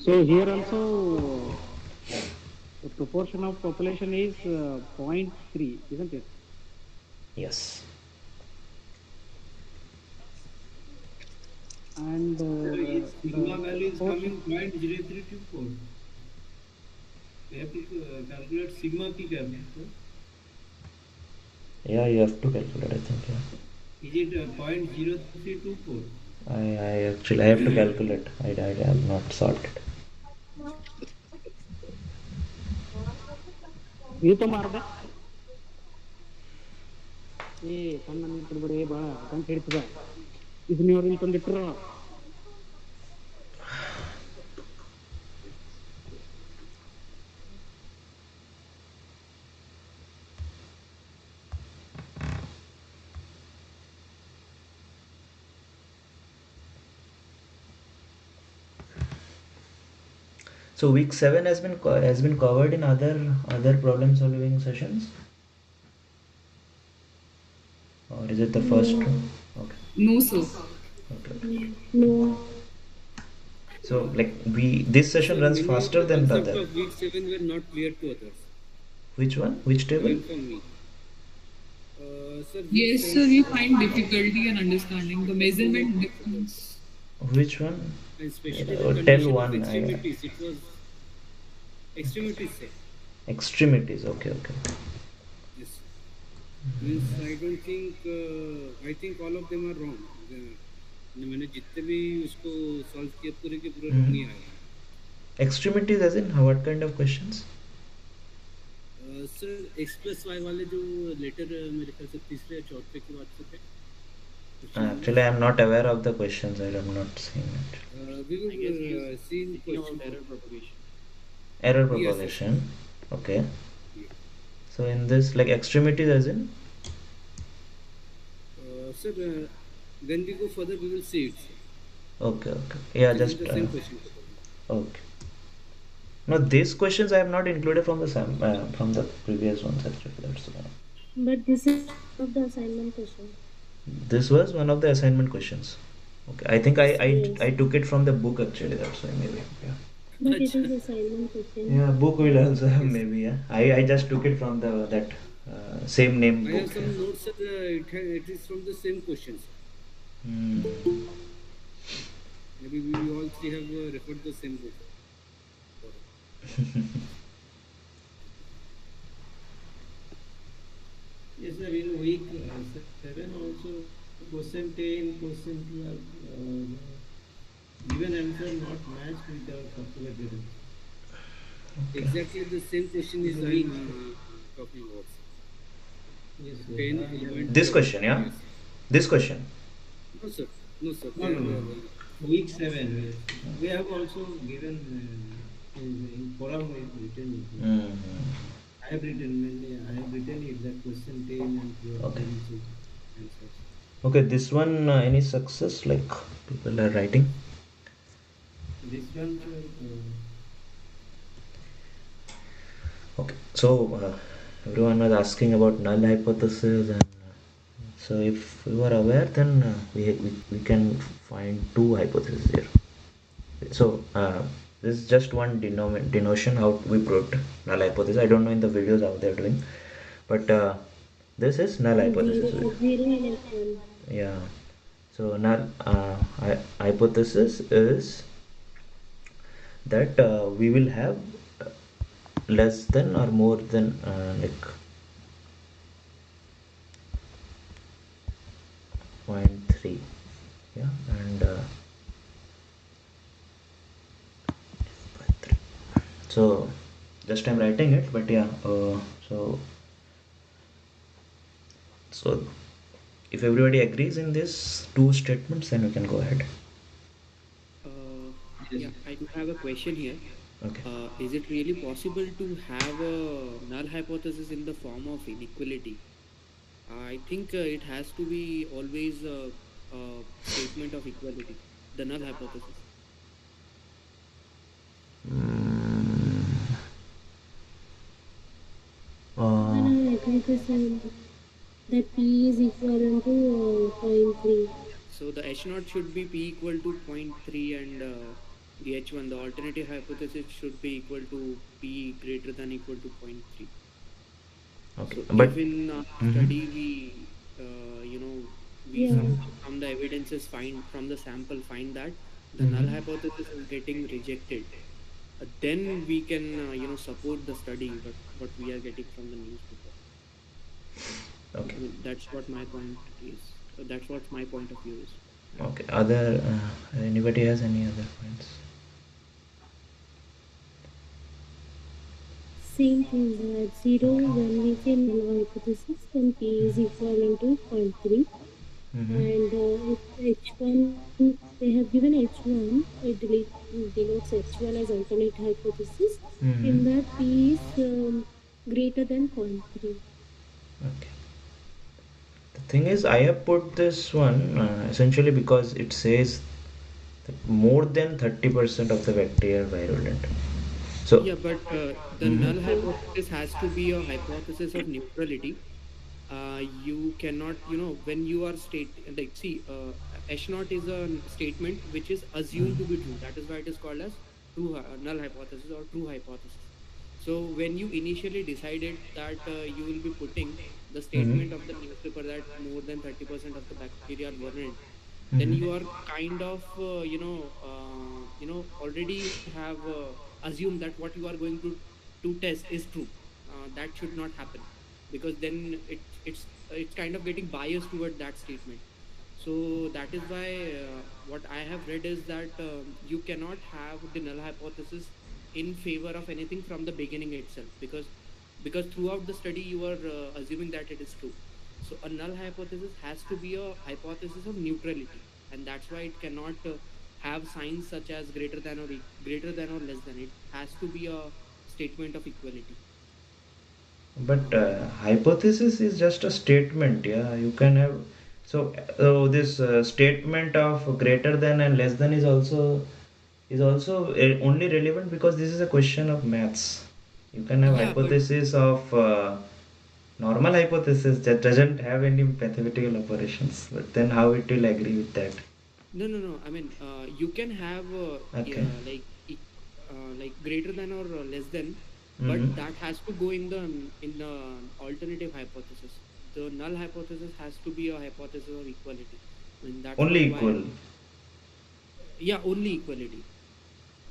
So here also the proportion of population is 0.3, isn't it? Yes. And Its sigma value is proportion- coming 0.0324. We have to calculate sigma p cap. Yeah, you have to calculate, I think, yeah. Is it 0.0324? I actually I have to calculate. I have not solved it. ये तो मार दे ये कन्न निंತು ಬಿಡಿ ಬಾ ಅಂತ ಹೇಳ್ತದ ಇದು ನೀವು ಇಲ್ಲಿ ತಂದಿಟ್ರು So week 7 has been covered in other problem solving sessions, or is it the first one? Okay. No, sir. Okay. No. So like this session runs faster than the other. Of week 7 were not clear to others. Which one? Which table? Even for me. Sir, Yes, sir, we find difficulty in understanding the measurement difference. Which one? especially Oh, the tell condition one, of extremities. It was extremities, sir. Extremities. Okay. Yes. Means I don't think. I think all of them are wrong. मैंने जितने भी उसको solve किया पूरे के पूरे wrong ही आए. Extremities as in what kind of questions? Sir x plus y वाले जो लेटर मेरे ख्याल से तीसरे या चौथे के बाद से थे. Actually, I am not aware of the questions. I have not seen it. We will see in question. Error propagation. Error propagation. Okay. So in this, like extremities as in? Sir, when we go further, we will see it. Okay. Yeah, This is just the same question. okay. No, these questions I have not included from the previous ones actually. That's why. But this is one of the assignment question. This was one of the assignment questions. Okay, I think I took it from the book actually. That's why maybe. Yeah. But it is assignment question. Yeah, book will also have maybe. Yeah, I just took it from that same name I have book. some notes that it is from the same questions. Maybe we all three have referred the same book. Yes, sir. In week 7 also, question 10, question 12, given answer not matched with the calculated answer. Exactly the same question is I am talking about. Yes, 10, yes. 11, This 12. question, yeah? Yes. This question. No, sir. No, sir. No, They no, are, no. Week 7, yes. We have also given in forum we have written it. Mhm. I have written mainly. I have written it that question 10 and 12, Okay. 10 is answers. Okay, this one, any success like people are writing? This one, sir, Okay, so everyone was asking about null hypothesis, and so if you are aware, then we can find two hypotheses here. So this is just one denotion how we proved null hypothesis. I don't know in the videos how they're doing, but this is null hypothesis. Zero and H1. Yeah. So null hypothesis is that we will have less than or more than like 0.3, yeah, and 0.3. So just I'm writing it, but yeah, so if everybody agrees in these two statements, then we can go ahead. Yeah, I do have a question here. Okay. Is it really possible to have a null hypothesis in the form of inequality? I think it has to be always a statement of equality, the null hypothesis. I agree with the same. That P is equivalent to 0.3. So the H0 should be P equal to 0.3 and the H1, the alternative hypothesis should be equal to P greater than equal to 0.3. Okay, So but if in study we, we from the evidences from the sample find that the null hypothesis is getting rejected, then we can, support the study, but what we are getting from the newspaper. okay. I mean, that's what my point is. That's what my point of view is. Okay. Other anybody has any other points? Same thing, at 0 when we say null hypothesis, then P is equivalent to 0.3. And if H1, they have given H1, it denotes H1 as alternate hypothesis. In that P is greater than 0.3. Okay. The thing is, I have put this one essentially because it says that more than 30% of the bacteria are virulent. So Yeah, but the null hypothesis has to be a hypothesis of neutrality. You cannot, when you are H naught is a statement which is assumed to be true. That is why it is called as null hypothesis or true hypothesis. So when you initially decided that you will be putting the statement of the newspaper that more than 30% of the bacteria are virulent, then you are kind of, already have assumed that what you are going to test is true. That should not happen, because then it's kind of getting biased toward that statement. So that is why what I have read is that you cannot have the null hypothesis in favor of anything from the beginning itself, because throughout the study you are assuming that it is true. So a null hypothesis has to be a hypothesis of neutrality, and that's why it cannot have signs such as greater than or less than. It has to be a statement of equality. but hypothesis is just a statement, yeah. You can have this statement of greater than and less than is also only relevant because this is a question of maths. You can have hypothesis of normal hypothesis that doesn't have any mathematical operations, but then how it will agree with that? No. I mean, you can have like greater than or less than, but that has to go in the alternative hypothesis. The null hypothesis has to be a hypothesis of equality. I mean, that's Only equal. Yeah, only equality.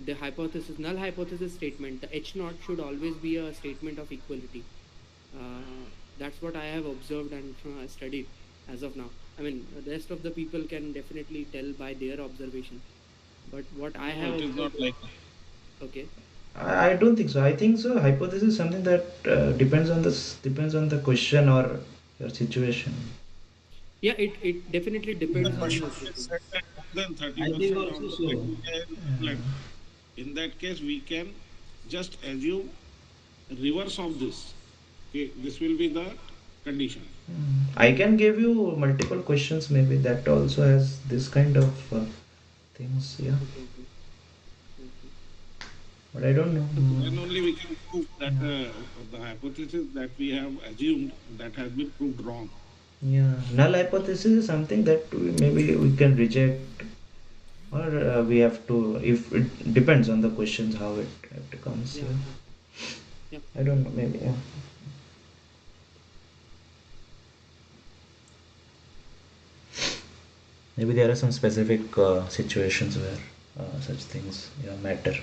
The null hypothesis statement, the H naught should always be a statement of equality. That's what I have observed and studied as of now. I mean, the rest of the people can definitely tell by their observation, but what I have It is not like okay. I don't think so. I think so. Hypothesis is something that depends on the question or your situation. Yeah, it definitely depends on Question everything. is said that more than I think 30% also of the so. material is blend. In that case, we can just assume reverse of this. Okay, this will be the condition. I can give you multiple questions maybe that also has this kind of things, yeah. Okay, okay, okay. But I don't know. Then only we can prove that the hypothesis that we have assumed that has been proved wrong. Yeah, null hypothesis is something that maybe we can reject, or we have to, if it depends on the questions how it comes. Yeah, Yeah, yeah. I don't know, maybe. Yeah. Maybe there are some specific situations where such things, yeah, matter.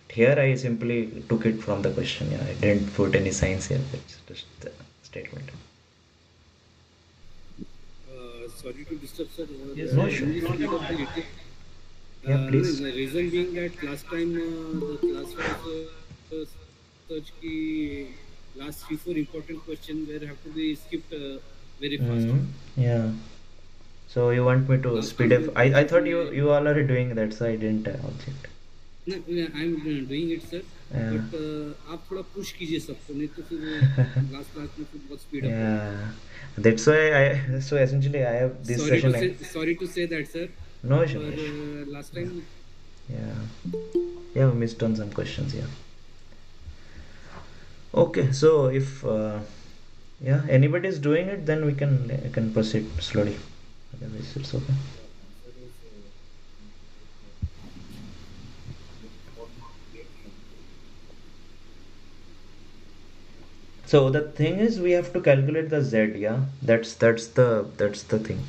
Here I simply took it from the question. Yeah, I didn't put any science here. It's just the statement. Sorry to disturb, sir. Yes, No, sir. sure. Can you speed up a little? Yeah, No, please. the reason being that last time the class was such ki last 3-4 important questions were have to be skipped very fast. Yeah. So you want me to Last speed time up? I thought you all are doing that, so I didn't object. no, I'm doing it, sir. Yeah. But आप थोड़ा push कीजिए सबको नहीं तो फिर last class में फिर बहुत speed up होगा. Yeah. That's why so essentially I have this session. Sorry to say that, sir. No issue. But last time. Yeah. Yeah, we missed on some questions. Yeah. Okay, so if yeah, anybody is doing it, then we can proceed slowly. Otherwise, it's okay. So the thing is, we have to calculate the z. Yeah, that's the thing.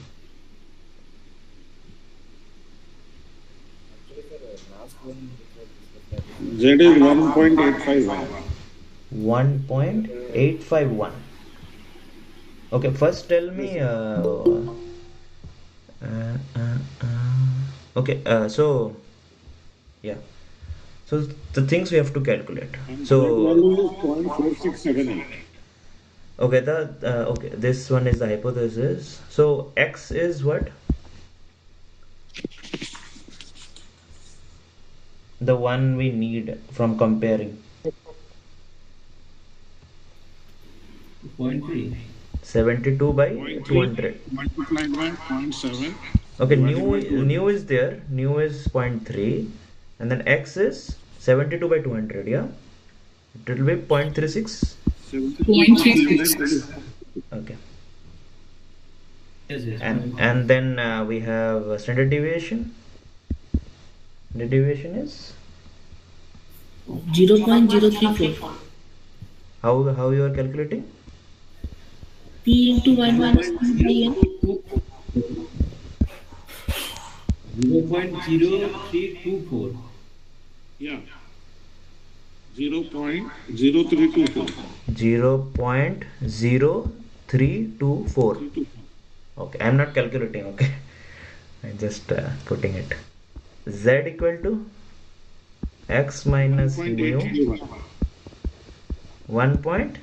Z is 1.851. 1.851. Okay, first tell me. Okay, so yeah, so the things we have to calculate. So value is 0.4678. okay, okay, this one is the hypothesis. So x is what? The one we need from comparing. 0.3. 72 by 0.3 200. multiplied by 0.7. Okay, divided by 200. new is there. New is 0.3, and then x is 72 by 200. Yeah, it will be 0.36. 0.36. Okay, Yes, yes. and then we have standard deviation. The deviation is 0.034. how you are calculating? P into 1 minus P by N. 0.0324. Yeah. 0.0324. 0.0324. Okay, I'm not calculating. Okay, I'm just putting it. Z equal to x minus mu 1.851.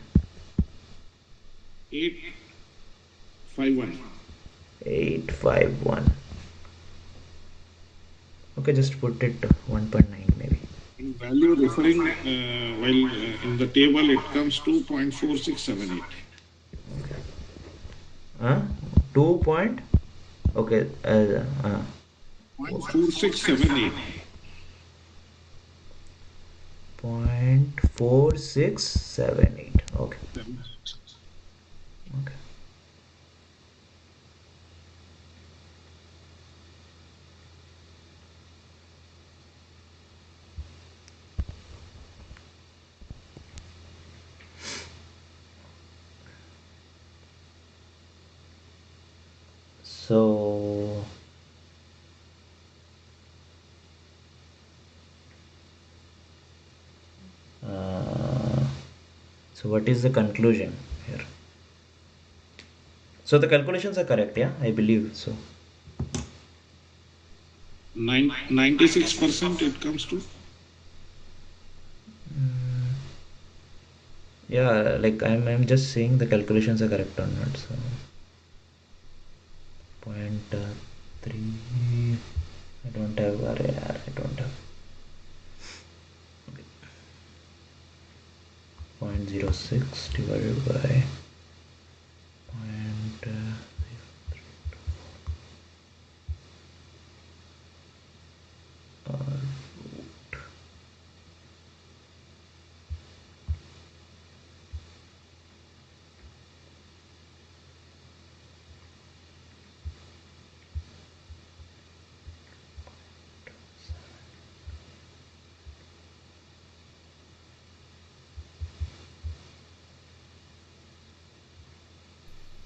1.851. Okay, just put it 1.9 maybe. In value referring, while in the table it comes to 0.4678. Okay. 2 point. Okay. 0.4678. 0.4678. Okay. Okay. So so what is the conclusion here? So the calculations are correct, yeah, I believe so. 96% it comes to. Yeah, like I'm just saying the calculations are correct or not. So point 3. I don't have RAR. I don't have. Okay. 0.06 divided by point.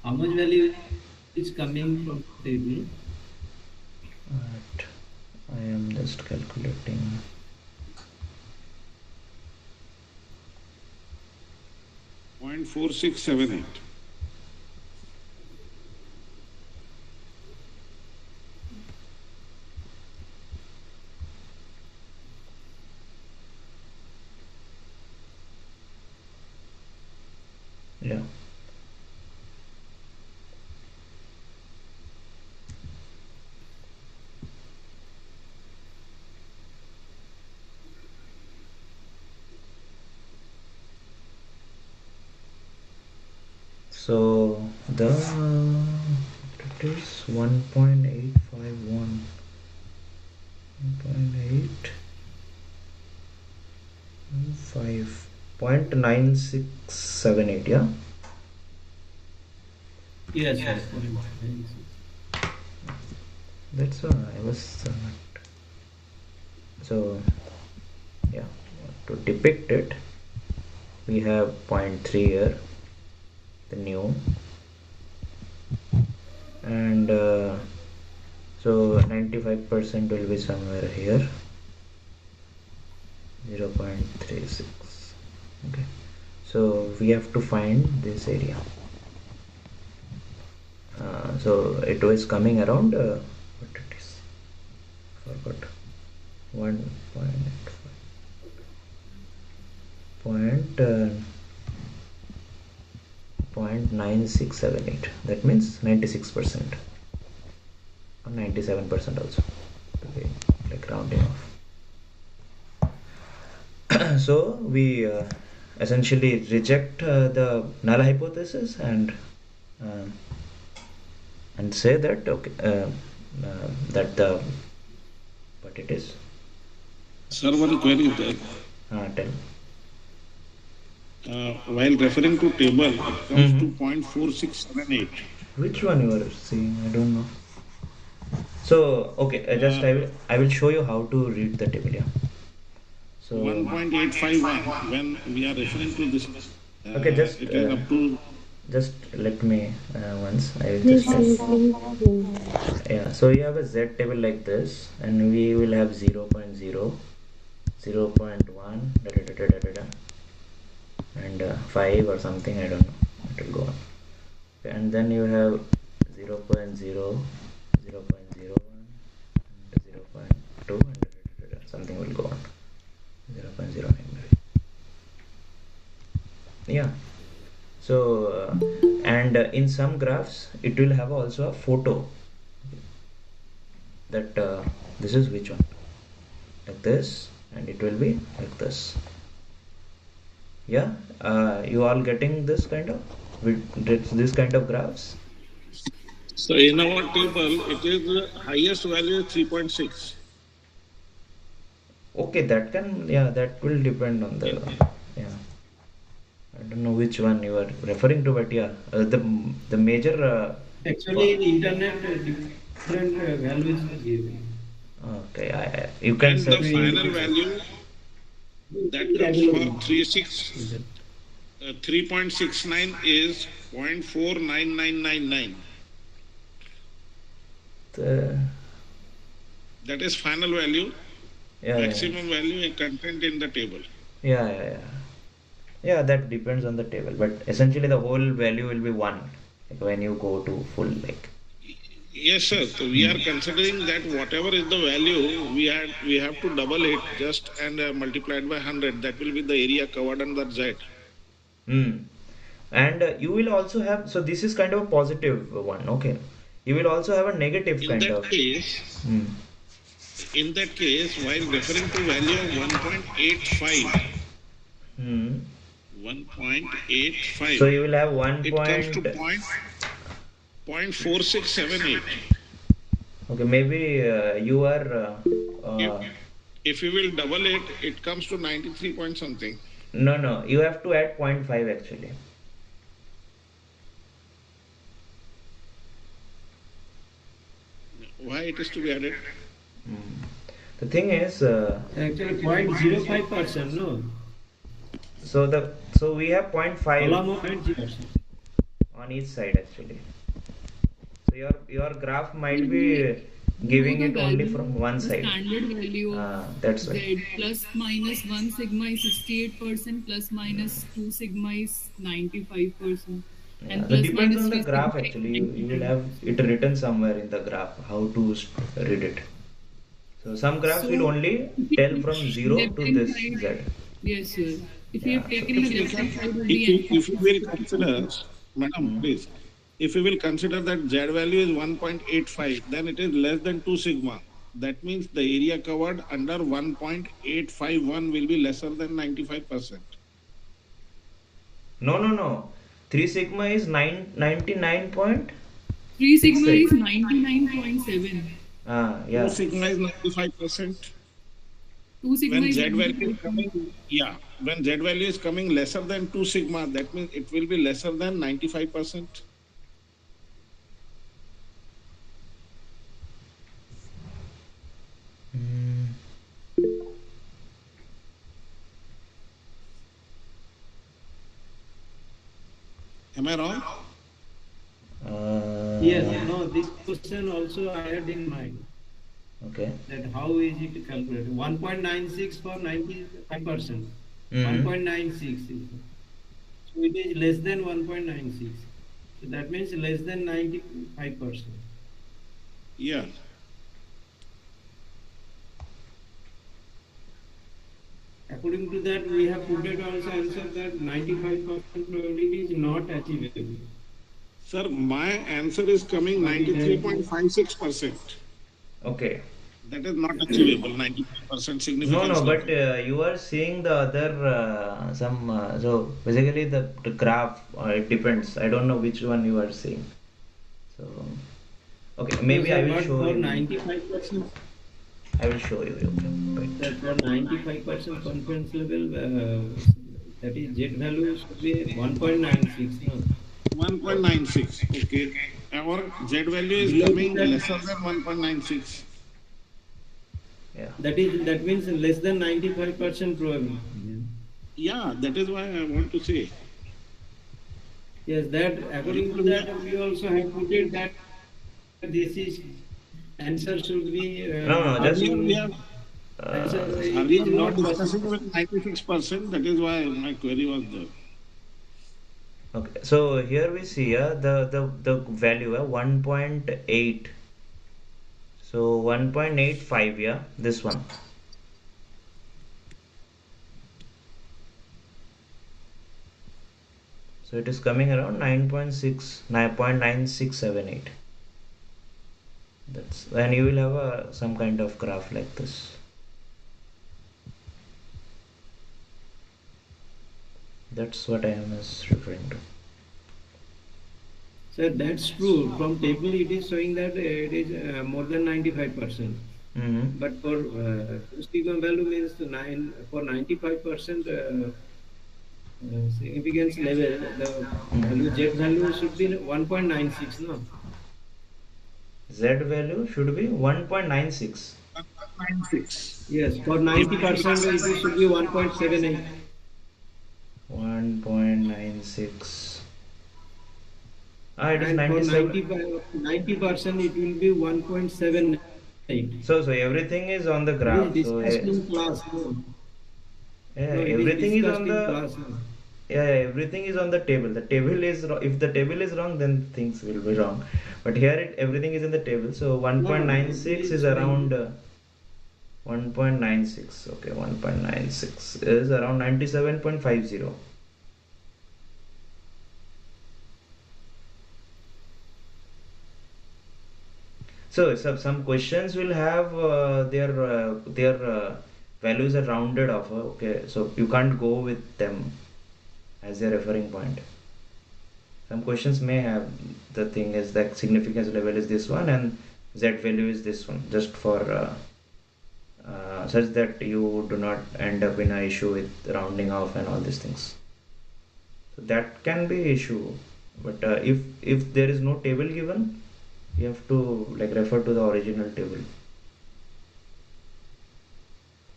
How much value is coming from table? I am just calculating. Point 4678. Yeah. So the it is 1.851. 0.9678, yeah. Yes, Yes. sir. That's I was so yeah, to depict it we have 0.3 here, the new, and so 95% will be somewhere here, 0.36. Okay, so we have to find this area. So it was coming around what it is, forgot, 1.85 0.9678. That means 96% or 97% also, okay, like rounding off. So we essentially reject the null hypothesis and say that okay, that the what it is. Sir, one query there. Tell. While referring to table, it comes to 0.4678. Which one you are seeing? I don't know. So okay, I will show you how to read the table. Yeah. So 1.851 when we are referring to this. Okay, just it is up to. Just let me once. I will just. Yeah. So you have a Z table like this, and we will have 0.0, 0.1, and 5 or something. I don't know. It will go on. Okay, and then you have 0.0, 0.01, and 0.2, and something will go on. 0.09 maybe. Yeah. So and in some graphs it will have also a photo that this is which one, like this, and it will be like this. Yeah, you all getting this kind of this kind of graphs? So in our table it is the highest value is 3.6. Okay, that can, yeah, that will depend on the, yeah, I don't know which one you are referring to, but yeah, the major actually in internet different values are given. Okay, you can and the final value that comes for 3.69 is 0.49999. That is final value. Maximum value and content in the table. Yeah, that depends on the table, but essentially the whole value will be 1, like when you go to full, like. Yes, sir. So we are considering that whatever is the value, we have to double it just and multiply it by 100. That will be the area covered under Z. Hmm. And you will also have, so this is kind of a positive one, okay. You will also have a negative In kind that of. case, Hmm. in that case, while referring to value of 1.85, Hmm. 1.85, So you will have one it comes to point. 0.4678. Okay, maybe you are. If, if you will double it, it comes to 93 point something. No, no, you have to add point 0.5 actually. Why it is to be added? Hmm. The thing is, Actually, 0.05%, no? so we have 0.5 Almost 0.0%. on each side actually. So your graph might be No, giving the it only value, from one the side. standard value of That's why. Z plus minus 1 sigma is 68%, plus minus 2 sigma is 95%, Yeah, and that plus depends minus on the 3 graph sigma actually. is You will have 99%. it written somewhere in the graph how to read it. So some graphs will So, only if you tell take from 0 left to hand this side, Z. yes, sir. If you Yeah. have So taken If the we left can, hand side of if the you, if you will answer, consider, madam, please, if we will consider that Z value is 1.85, then it is less than 2 sigma. That means the area covered under 1.851 will be lesser than 95%. no. 3 sigma is 3 sigma 99.68. is 99.7. Two Yeah. sigma is 95%. 2 sigma When is Z value is 95%. coming, yeah, when Z value is coming lesser than 2 sigma, that means it will be lesser than 95%. Mm, Am I wrong? Yes, uh, no, this question also I had in mind. okay. That how is it calculated? 1.96 for 95%. Mm-hmm. 1.96. So it is less than 1.96. So that means less than 95%. Yeah. According to that, we have put it also answer that 95% probability is not achievable. Sir, my answer is coming But it has 93.56%. Okay. That is not achievable, 95% No, significance but level. you are seeing the other some. So basically, the graph it depends. I don't know which one you are seeing. So okay, no, maybe I sir, will but show for you. 95%, I will show you. Okay, wait. that for 95% confidence level, that is Z value should be 1.96. No, 1.96, okay. Our Z value is below coming that, lesser than 1.96. Yeah. that means less than 95% probability. Yeah, that is why I want to say. Yes, that according to Earlier we that we also have put it that this is answer should be No, just earlier we coming have answer. uh, It earlier is we were not discussing possible. with 96%. That is why my query was there. okay. So here we see the value 1.8. So 1.85, yeah, this one. So it is coming around 9.6, 9.9678. That's and you will have some kind of graph like this. That's what I am referring to. So that's true. From table it is showing that it is more than 95%. Mm-hmm. But for sigma value means 95% significance level, the value Z value should be 1.96. No. Z value should be 1.96. 1.96. Yes, for If we will 90% it consider, should be 1.78. 1.96. It is And for 97. 90% it will be 1.78. So everything is on the It is graph. So discussed in class. No, yeah, no, it is everything is discussed on in the class. No. everything is on the table. The table is if the table is wrong, then things will be wrong. But here everything is in the table. So No, no, it 1.96 is is showing. around 1.96. Okay, 1.96 is around 97.50. So some questions will have their values are rounded off. Okay, so you can't go with them as their referring point. Some questions may have, the thing is that significance level is this one and z value is this one, just for such that you do not end up in a issue with rounding off and all these things. So that can be issue, but if there is no table given, you have to like refer to the original table.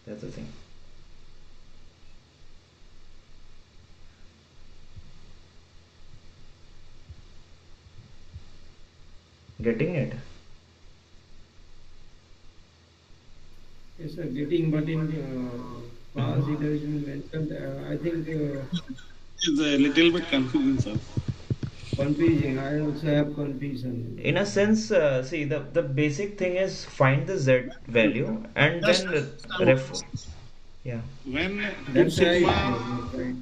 That's the thing. Getting it? Yes, sir, getting, but in past it has been mentioned, I think It's a little bit confusing, sir. confusing. I also have confusion. In a sense, see, the basic thing is find the z value and Just then refer. Yeah. when 2 That's right. sigma That's right.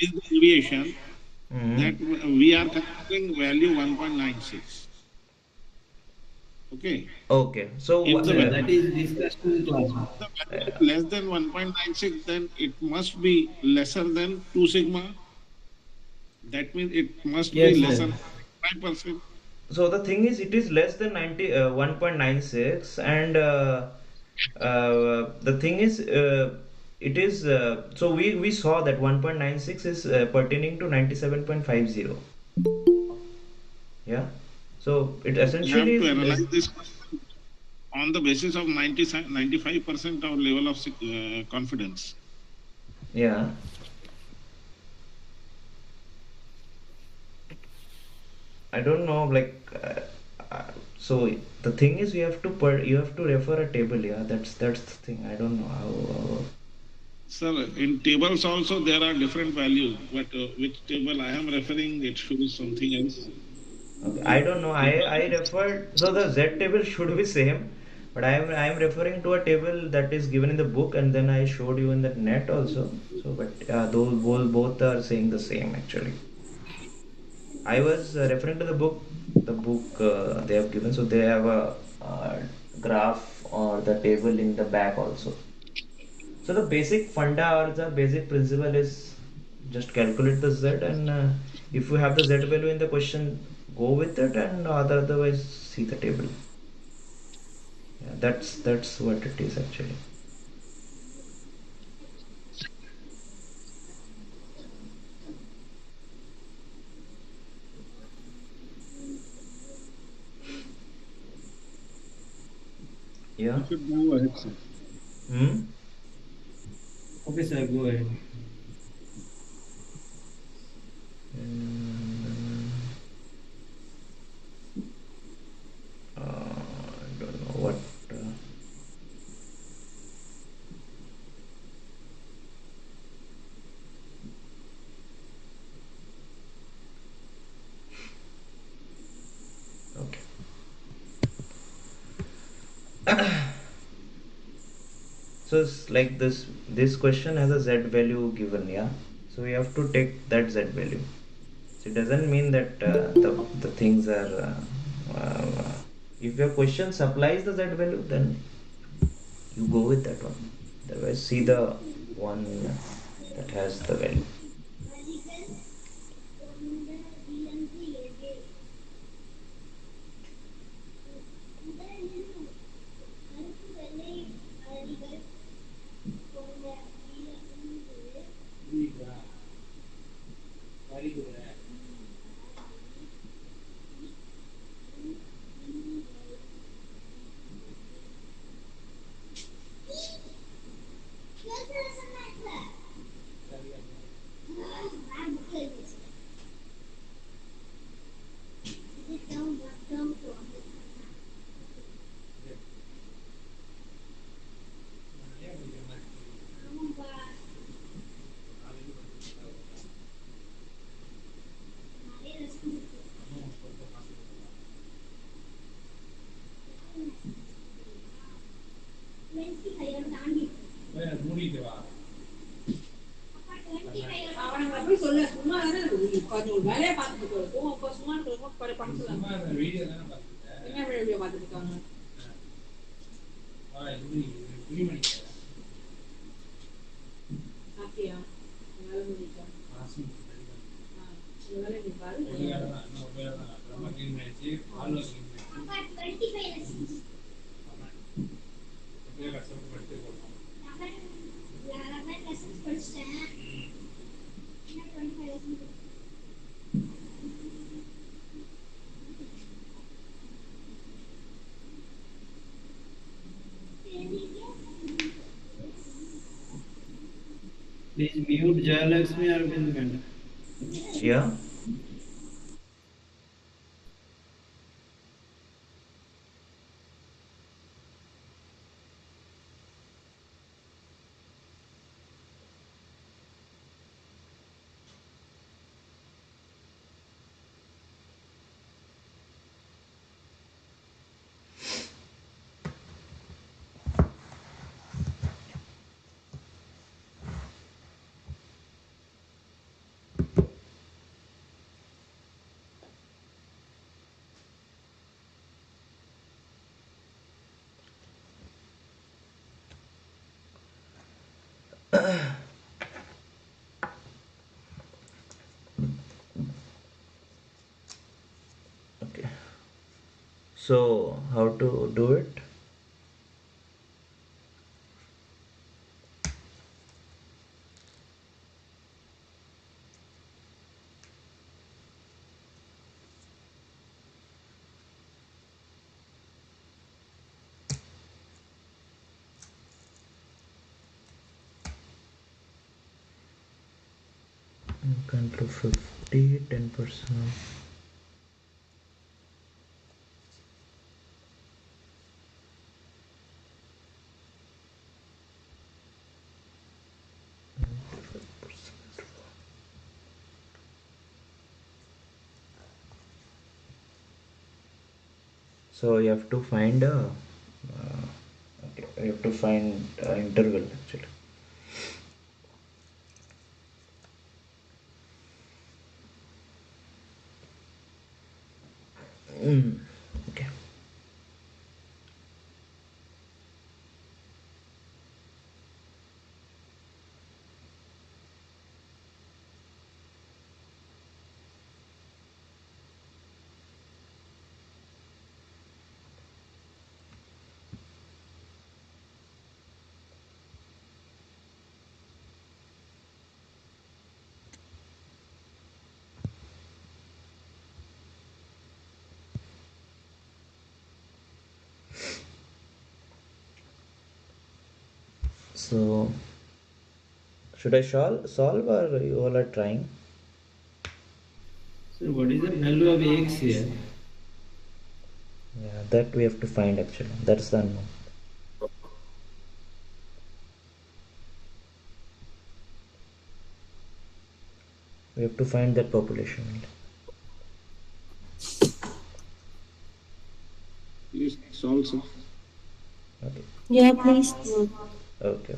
is the deviation, Mhm. that we are considering value 1.96. Okay. Okay. So If the value That is discussed in class. is less than 1.96, then it must be lesser than 2 sigma. That means it must Yes, be less sir. than 5%. so the thing is, it is less than 1.96, and the thing is, it is so we saw that 1.96 is pertaining to 97.50. Yeah. So it You have essentially to is analyze less. this on the basis of 95% of level of confidence. Yeah. I don't know, like, so the thing is, you have to refer a table. Yeah, that's the thing. I don't know how. Sir, in tables also there are different values, but which table I am referring, it shows something else. Okay, I don't know. I referred, so the Z table should be same, but I am referring to a table that is given in the book, and then I showed you in the net also. So, but those both are saying the same actually. I was referring to the book. The book they have given, so they have a graph or the table in the back also. So the basic funda or the basic principle is just calculate the z, and if you have the z value in the question, go with it, and otherwise see the table. Yeah, that's what it is actually. Yeah. You should go ahead, sir. Hmm. Okay, sir, go ahead. Mm, I don't know what. Okay. So it's like this question has a z value given, yeah. So we have to take that z value. So it doesn't mean that the things are. If your question supplies the z value, then you go with that one. Otherwise, see the one that has the value. அவனுங்களை போய் சொல்ல சும்மா தானே கொஞ்சம் ஒரு வேலையை பார்த்துட்டு இருக்கோம். சும்மா சொல்லுங்க, பணம் சொல்லலாம். என்ன வீடியோ பார்த்துட்டு இருக்காங்க? Please mute Jayalakshmi Arvind madam. Yeah. Okay. So how to do it? Control 50, 10%. So you have to find a okay, you have to find interval actually. Okay. So should I solve or you all are trying? So what is the value of x here? Yeah, that we have to find actually. That's the unknown. We have to find that population. Please solve, sir. Okay. Yeah, please. Okay.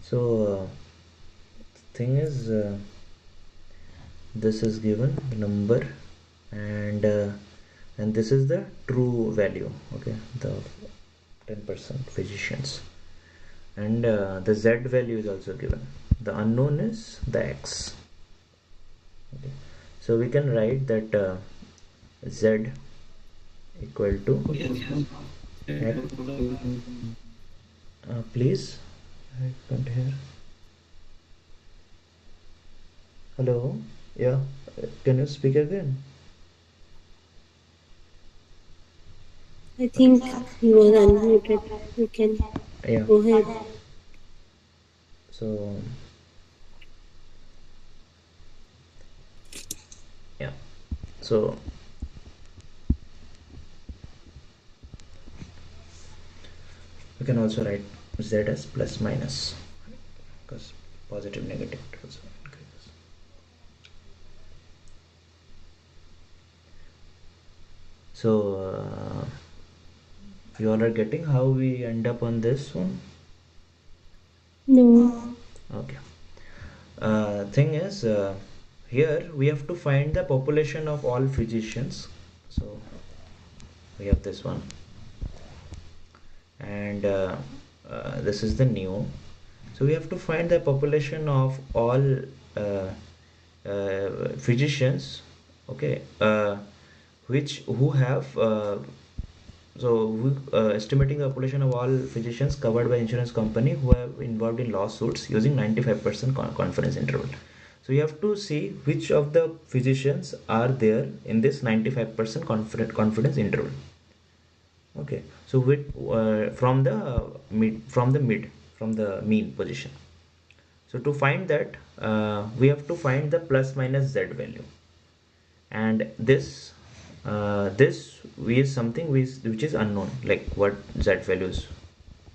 So thing is this is given number and this is the true value. Okay, the 10% physicians, and the z value is also given. The unknown is the x. Okay. So we can write that z equal to please, I can't hear. Hello. Yeah, can you speak again? I think you are unmuted. You can go ahead. So yeah, so we can also write z as plus minus because positive negative also increases. So you all are getting how we end up on this one? No. Okay. Thing is here we have to find the population of all physicians. So we have this one. and this is the new. So we have to find the population of all physicians, okay, who have estimating the population of all physicians covered by insurance company who have involved in lawsuits using 95% confidence interval. So you have to see which of the physicians are there in this 95% confidence interval. Okay, so from the mean position. So to find that, we have to find the plus minus z value, and this is something which is unknown, like what z values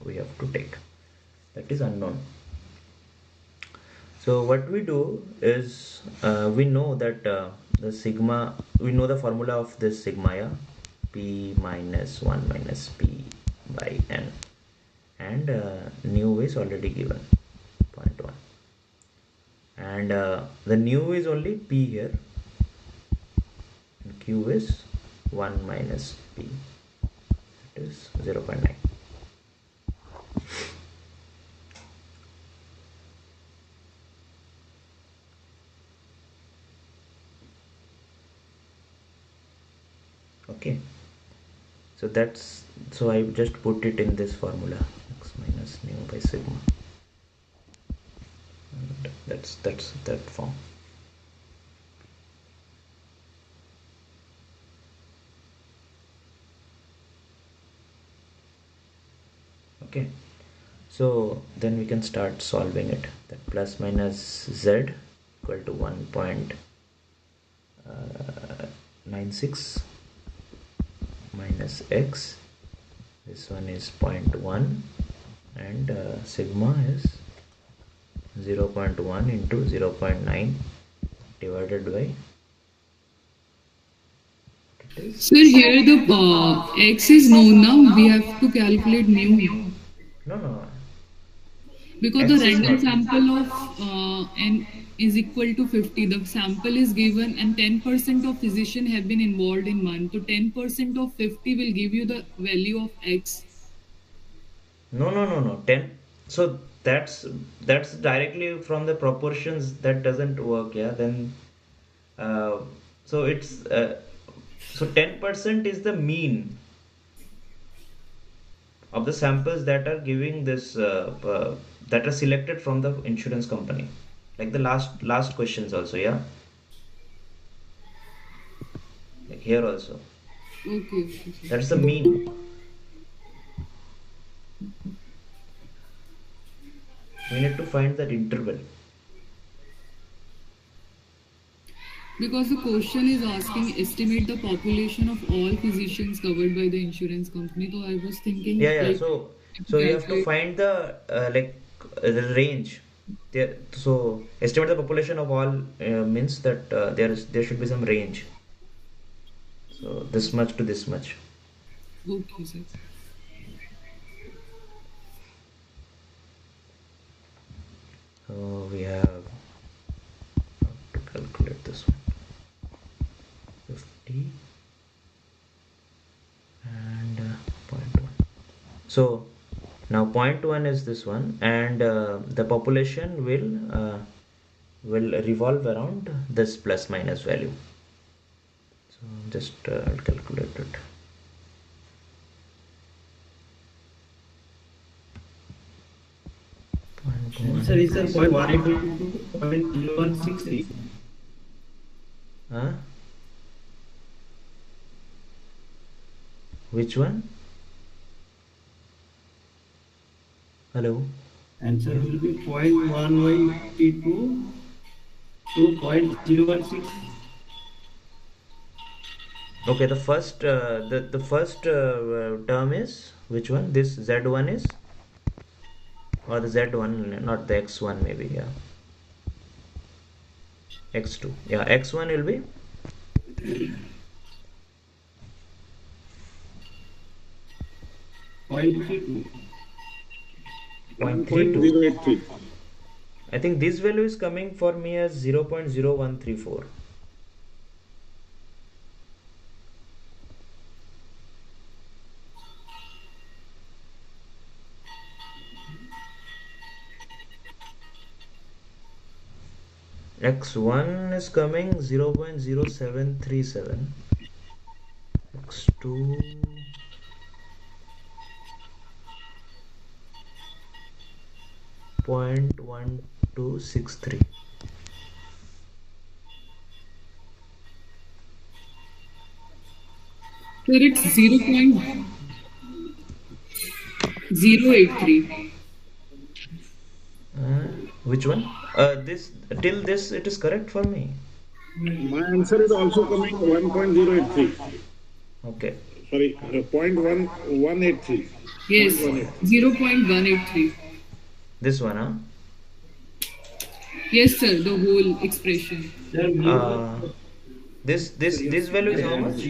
we have to take, that is unknown. So what we do is we know that the sigma, we know the formula of this sigma, yeah, p minus 1 minus p by n, and nu is already given 0.1, and the nu is only p here, and q is 1 minus p, it is 0.9. Okay, so I just put it in this formula, x minus nu by sigma, and that's that form. Okay, so then we can start solving it. That plus minus z equal to 1.96 minus x, this one is 0.1, and sigma is 0.1 into 0.9 divided by, Sir, here the x is known now, we have to calculate mu. No. Because the random sample of n is equal to 50. The sample is given and 10% of physicians have been involved in one. So 10% of 50 will give you the value of x. No. 10. So that's directly from the proportions. That doesn't work. Yeah. Then so it's so 10% is the mean of the samples that are giving this that are selected from the insurance company, like the last questions also, yeah, like here also. Okay. That's the mean. We need to find that interval. Because the question is asking estimate the population of all physicians covered by the insurance company. So I was thinking, Yeah. like, So you have to find the the range. So estimate the population of all means that there should be some range. So this much to this much. Okay, sir. So we have to calculate this one. 50 and 0.1. So now 0.1 is this one, and the population will revolve around this plus minus value. So just I'll calculate it. Answer is 0.162.0163. Huh? Which one? Hello? Answer will be 0.182 to 0.016. Okay, the first the first term is which one? This z1 is, or the z1, not the x1 maybe, yeah. x2, yeah, x1 will be 0.083. I think this value is coming for me as 0.0134. x1 is coming 0.0737, x2 0.1263. Sir, it's 0.083. Which one? This till this it is correct for me. My answer is also coming 1.083. Okay. Sorry, 0.1183. Yes, 0.183. This one, huh? Yes, sir, the whole expression. This value is how much?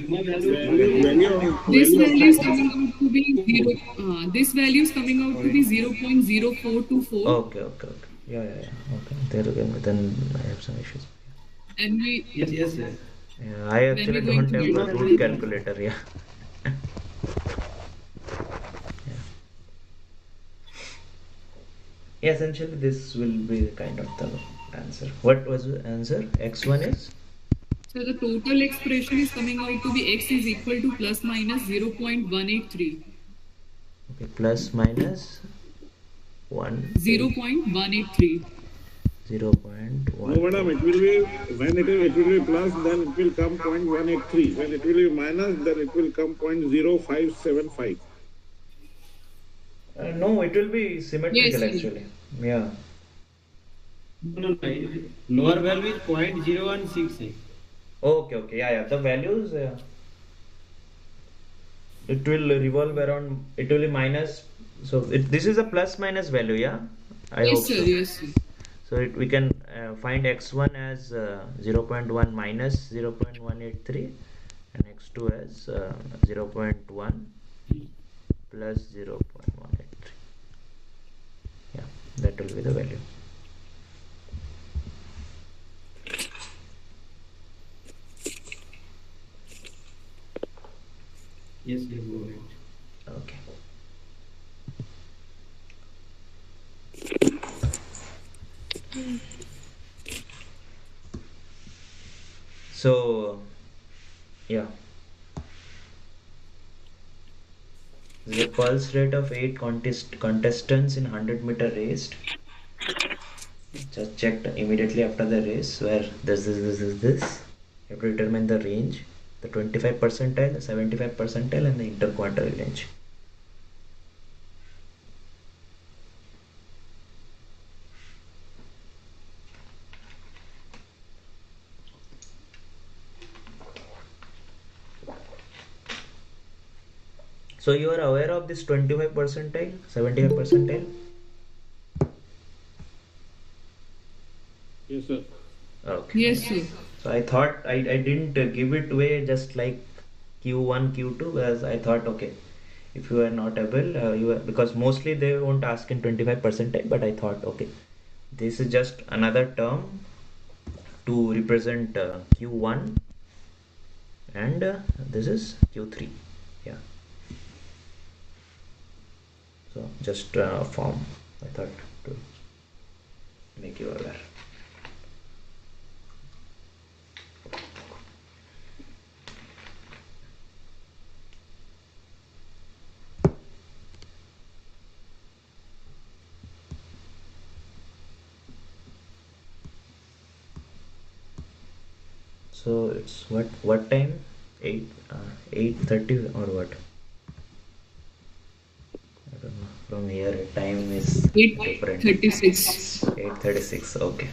This value is coming out to be this value is coming out to be 0.0424. Okay. Yeah. Okay. Then I have some issues. And we Yes. Yeah, I actually don't have a root calculator. Yeah. Yeah. Essentially, this will be kind of the answer. What was the answer? X1 is? So the total expression is coming out to be x is equal to plus minus 0.183. Okay, plus minus 1. 0.183. 0.1. No, madam, it will be, when it will be plus, then it will come 0.183. When it will be minus, then it will come 0.0575. No, it will be symmetrical actually. Yeah. No. Lower value is 0.0168. Okay. Yeah. The values, it will revolve around, it will be minus. So this is a plus minus value, yeah? I hope so. Yes, sir. So we can find x1 as 0.1 minus 0.183 and x2 as 0.1 plus 0.183. Yeah, that will be the value. Yes, go ahead. Okay. So, yeah. The pulse rate of 8 contestants in 100-meter race. Just checked immediately after the race where this. You have to determine the range, the 25 percentile, the 75 percentile, and the interquartile range. So you are aware of this 25 percentile, 75 percentile? Yes, sir. Okay. Yes, sir. So I thought I didn't give it away just like Q1, Q2, because I thought, okay, if you are not able, because mostly they won't ask in 25 percentile, but I thought, okay, this is just another term to represent Q1 and this is Q3. Yeah. So just form, I thought to make you aware. So it's what time? 8:30 or what? I don't know. From here time is different. 8:36. 8:36. Okay.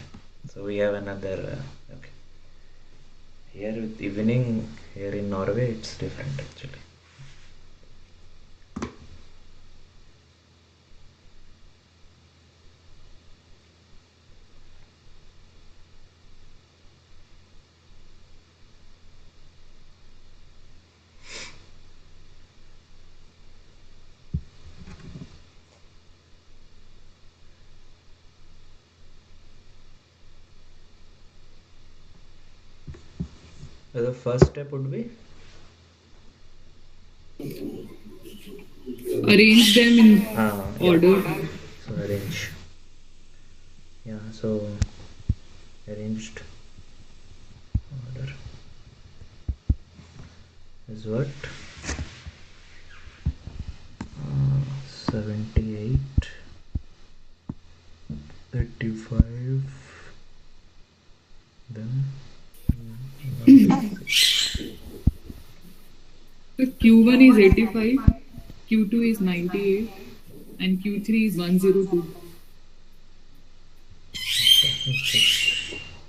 So we have another. Okay. Here with evening here in Norway it's different actually. So the first step would be Arrange them in yeah. order. So arrange. Yeah. So arranged order is what? 78, 35, then So Q1 is 85, Q2 is 98, and Q3 is 102.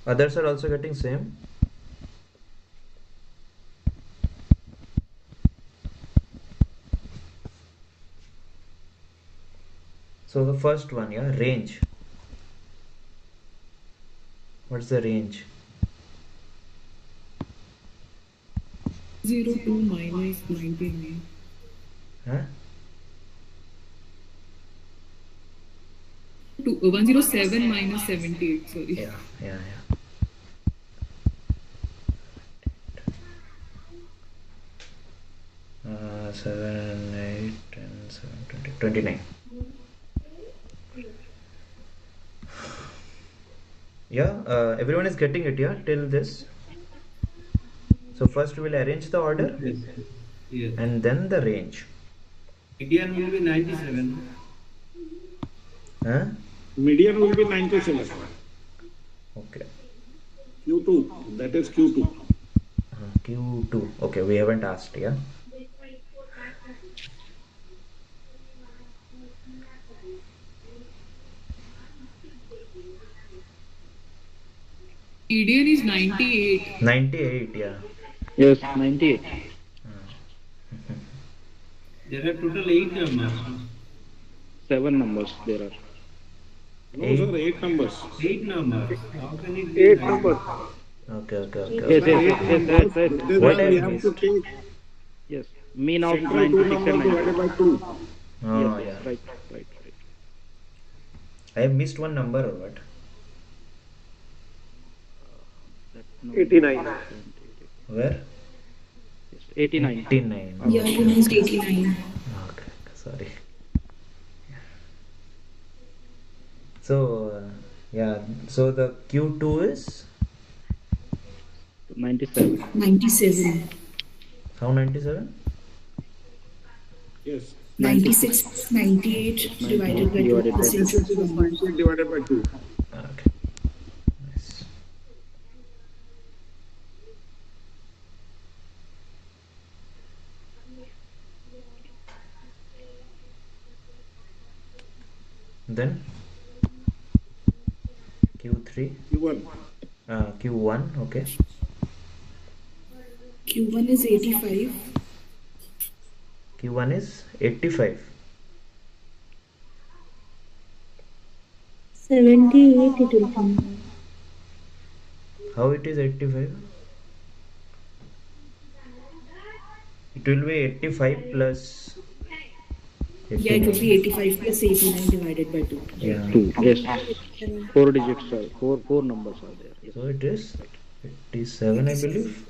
Others are also getting same. So the first one, yeah, range. What's the range? 02 minus 99. Huh? 107 minus 78, sorry. Yeah. 7, 8, 10, 7, 20, 29. Yeah, everyone is getting it, yeah, till this. So first we will arrange the order. Yes. And then the range. Median will be 97. Huh? Median will be 97. Okay. Q2, that is Q2. Q2. Okay, we haven't asked, yeah. Median is 98. 98, yeah. Yes, 98. There are total 8 numbers. 7 numbers there are. No, sir, 8 numbers. 8 numbers. How can it be 8 9? numbers. Okay. Yes. What I we have to missed? take Yes, mean of central 2 96 number and divided 90. by 2. Oh, Yes, yeah. right. I have missed one number or what? That no, 89. Where? Yes, 89. 89. Yeah, you missed 89. Okay, sorry. So, yeah, so the Q2 is 97. 97. how 97? Yes. 96, 98 divided by 2. Divided by The central two numbers. Divided by 2. Okay. Nice. Then Q3. Q1. Q1, okay. Q1 is 85. Q1 is 85. 78 it will come. How it is 85? It will be 85 plus 89. Yeah, it would be 85 plus 89 divided by 2. Yeah. 2. Yes. 4 digits are 4 numbers are there. Yes. So it is 87, I believe.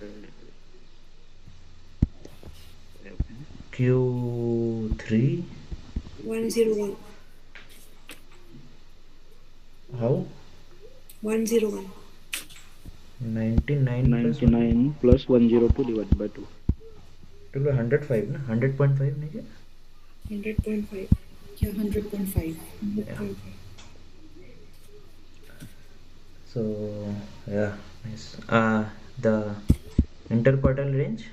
Q3. 101. How? 101. 99 plus 99 plus 102 divided by 2. It will be 105, na? 100.5 nahi kya? 100.5. Yeah, 100.5. So yeah, nice. The interquartile range.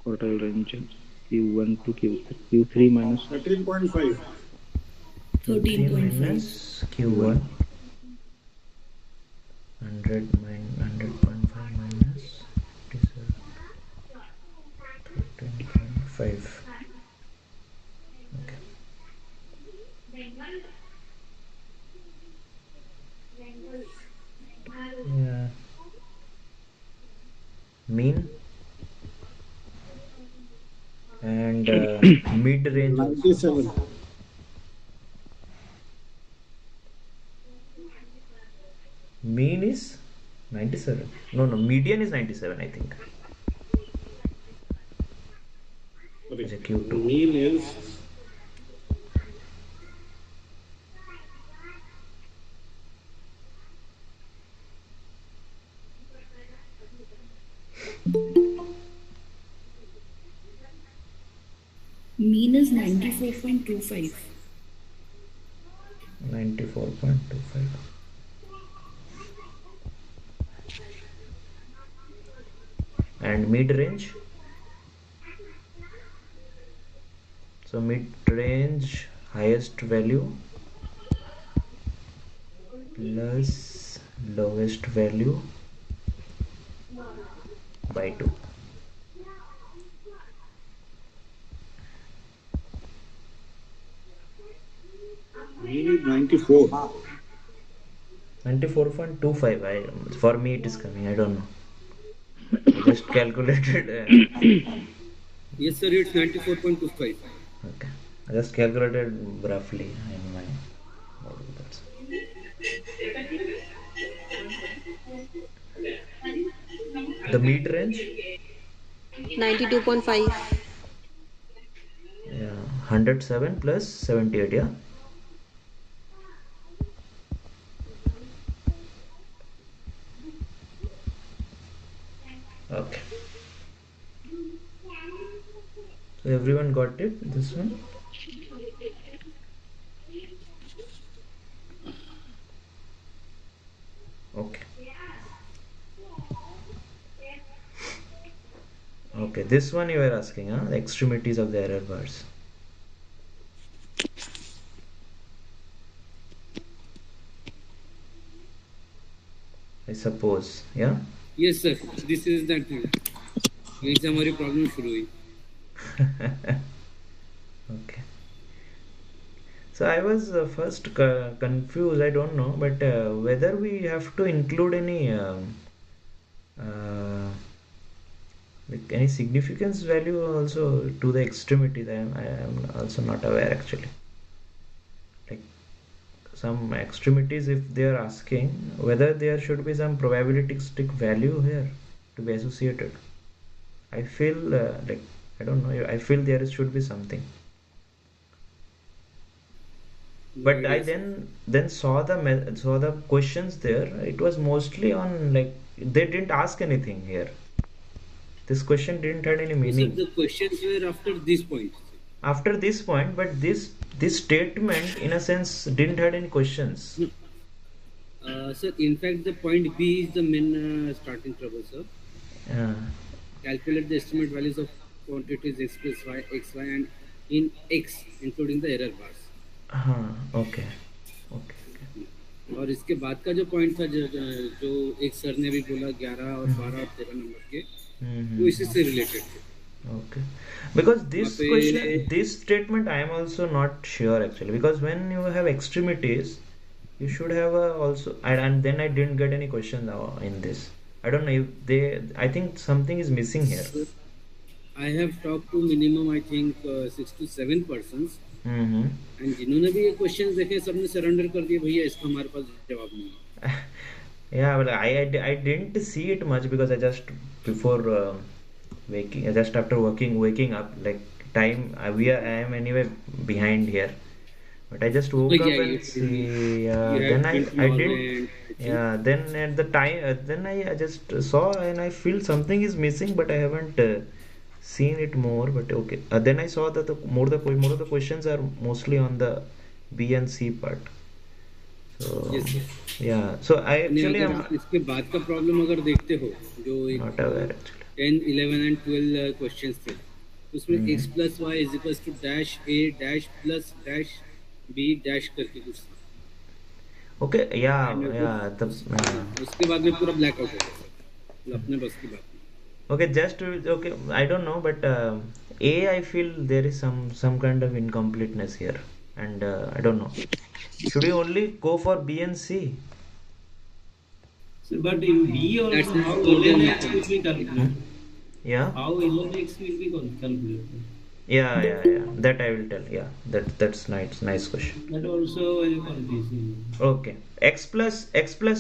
Quartile range Q1 to Q3 minus 13.5. 13 minus Q1. 100 100.5 minus 57. 13.5. Okay. Yeah. Mean and mid range also. 97. Mean is 97. No, median is 97, I think. Sorry. It's a Q2. Mean is Mean is 94.25. 94.25. And mid range, so mid range highest value plus lowest value by 2. Mean is 94. 94.25. For me it is coming, I don't know. I just calculated. Yes, sir, it's 94.25. Okay, I just calculated roughly in my model. That's the mid range. 92.5. Yeah, 107 plus 78. Yeah. Okay. So everyone got it? This one? Okay. Okay, this one you were asking, huh? The extremities of the error bars. I suppose, yeah? Yes, sir. This is that one. यहीं से हमारी problem शुरू हुई. Okay. So I was first confused, I don't know, but whether we have to include any like any significance value also to the extremities. I am also not aware actually. Like some extremities, if they are asking whether there should be some probabilistic value here to be associated, I feel like I don't know. I feel there should be something. But I then saw the questions there. It was mostly on like they didn't ask anything here. This question didn't have any meaning. So the questions were after this point. After this point, but this statement in a sense didn't have any questions. Sir, in fact, the point B is the main starting trouble, sir. Yeah. Calculate the estimate values of quantities x plus y, x, y, and in x, including the error bars. हाँ, okay. और इसके बाद का जो point था जो एक sir ने भी बोला 11 और 12 और 13 नंबर के वो इसी से रिलेटेड थे. Okay, because this statement I am also not sure actually, because when you have extremities you should have also and then I didn't get any question in this. I don't know if I think something is missing here. So, I have talked to minimum I think 6 to 7 persons. And जिन्होंने भी ये question देखे सबने surrender कर दिए भैया इसका हमारे पास जवाब नहीं है. Yeah, but I didn't see it much because I just before just after waking up like time I am anyway behind here, but I just woke up and see. Then I didn't. Yeah, then at the time then I just saw and I feel something is missing, but I haven't seen it more. But okay, then I saw that more of the questions are mostly on the B and C part. So yes, sir. Yeah, so I actually am इसके बाद का problem अगर देखते हो जो not aware actually. 10, 11 and 12 questions थे उसमें x plus y is equals to dash a dash plus dash b dash करके कुछ. Okay, yeah. उसके बाद में पूरा ब्लैक आउट हो गया अपने बस की बात. Okay, okay. I don't know, but A, I feel there is some kind of incompleteness here, and I don't know. Should we only go for B and C? So, but in B also, how ln x will be calculated? Yeah. How ln x will be calculated? Yeah. That I will tell. Yeah, that's nice question. That also very confusing. Okay. X plus